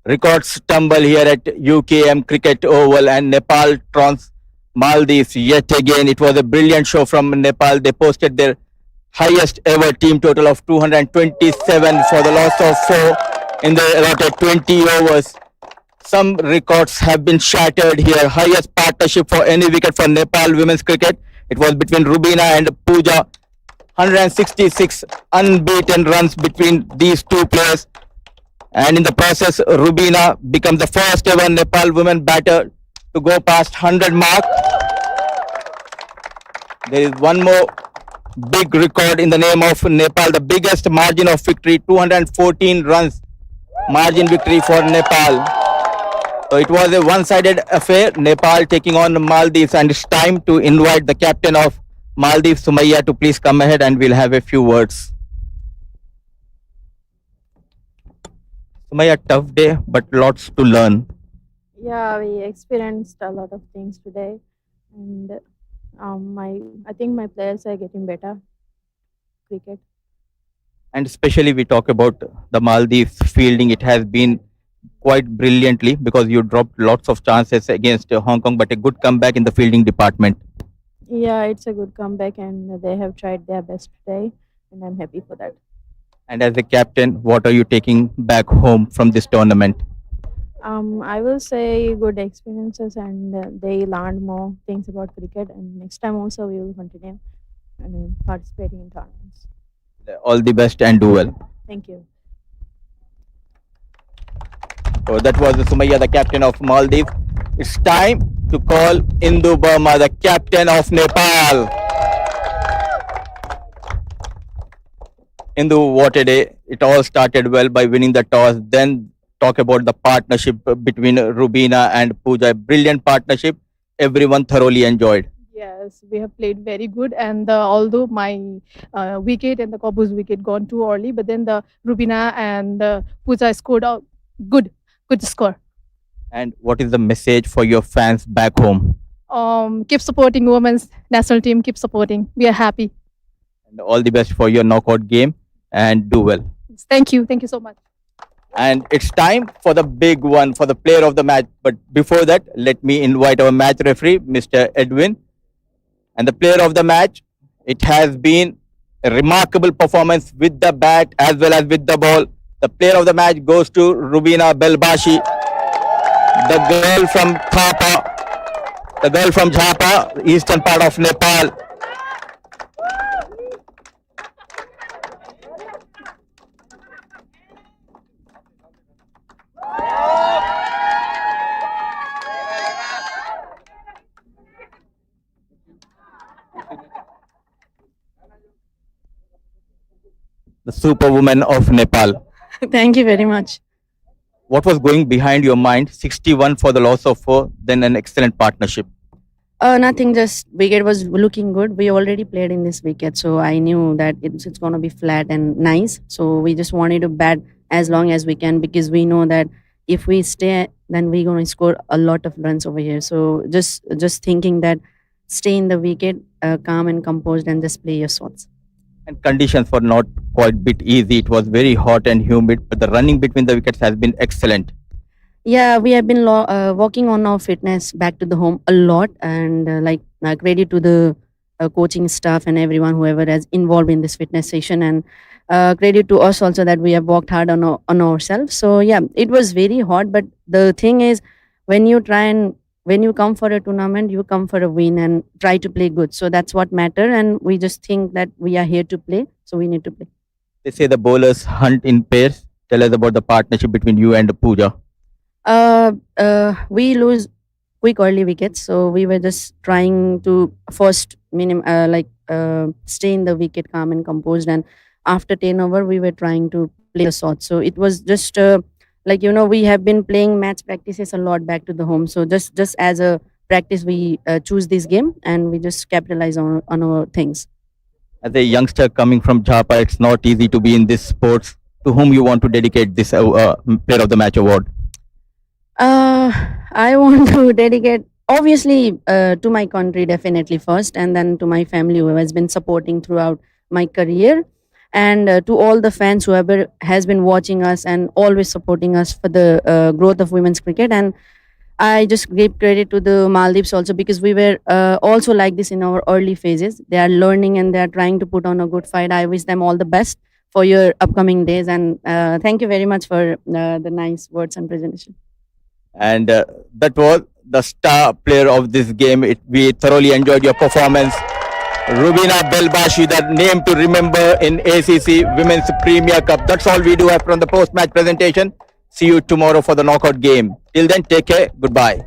Records tumble here at UKM Cricket Oval, and Nepal trumps Maldives yet again. It was a brilliant show from Nepal. They posted their highest ever team total of 227 for the loss of 4 in the allotted 20 overs. Some records have been shattered here. Highest partnership for any wicket for Nepal women's cricket. It was between Rubina and Pooja. 166 unbeaten runs between these two players. And in the process, Rubina becomes the first ever Nepal women batter to go past 100 mark. There is one more big record in the name of Nepal. The biggest margin of victory, 214 runs margin victory for Nepal. So it was a one-sided affair, Nepal taking on Maldives, and it's time to invite the captain of Maldives, Sumaya, to please come ahead and we'll have a few words. Sumaya, tough day, but lots to learn. Yeah, we experienced a lot of things today, and I think my players are getting better. Cricket. And especially we talk about the Maldives fielding. It has been quite brilliantly because you dropped lots of chances against Hong Kong, but a good comeback in the fielding department. Yeah, it's a good comeback, and they have tried their best today, and I'm happy for that. And as a captain, what are you taking back home from this tournament? I will say good experiences, and they learned more things about cricket. And next time also we will continue and participating in tournaments. All the best and do well. Thank you. So that was Sumaya, the captain of Maldives. It's time to call Indu Burma, the captain of Nepal. Indu, what a day. It all started well by winning the toss. Then talk about the partnership between Rubina and Pooja. Brilliant partnership. Everyone thoroughly enjoyed. Yes, we have played very good, and although my wicket and the Kabu's wicket gone too early, but then the Rubina and Pooja scored out good score. And what is the message for your fans back home? Keep supporting women's national team. Keep supporting. We are happy. And all the best for your knockout game and do well. Thank you. Thank you so much. And it's time for the big one, for the player of the match. But before that, let me invite our match referee, Mr. Edwin. And the player of the match, it has been a remarkable performance with the bat as well as with the ball. The player of the match goes to Rubina Belbashi, the girl from Thapa, the girl from Jhapa, eastern part of Nepal. The superwoman of Nepal. Thank you very much. What was going behind your mind? 61 for the loss of 4, then an excellent partnership. Nothing, just wicket was looking good. We already played in this wicket, so I knew that it's going to be flat and nice. So we just wanted to bat as long as we can because we know that if we stay, then we're going to score a lot of runs over here. So just thinking that stay in the wicket, calm and composed, and just play your shots. And conditions were not quite bit easy. It was very hot and humid, but the running between the wickets has been excellent. Yeah, we have been working on our fitness back to the home a lot, and credit to the coaching staff and everyone whoever has involved in this fitness session, and credit to us also that we have worked hard on ourselves. So yeah, it was very hot, but the thing is, when you come for a tournament, you come for a win and try to play good. So that's what matter, and we just think that we are here to play, so we need to play. They say the bowlers hunt in pairs. Tell us about the partnership between you and Pooja. We lose quick early wickets, so we were just trying to first stay in the wicket calm and composed, and after 10 over we were trying to play the shots. So it was just we have been playing match practices a lot back to the home, so just as a practice we choose this game and we just capitalize on our things. As a youngster coming from Jhapa, it's not easy to be in this sports. To whom you want to dedicate this player of the match award? I want to dedicate obviously to my country definitely first, and then to my family who has been supporting throughout my career. and to all the fans whoever has been watching us and always supporting us for the growth of women's cricket. And I just give credit to the Maldives also, because we were also like this in our early phases. They are learning and they are trying to put on a good fight. I wish them all the best for your upcoming days, and thank you very much for the nice words and presentation. And that was the star player of this game. We thoroughly enjoyed your performance. Rubina Belbashi, the name to remember in ACC Women's Premier Cup. That's all we do have from the post-match presentation. See you tomorrow for the knockout game. Till then, take care. Goodbye.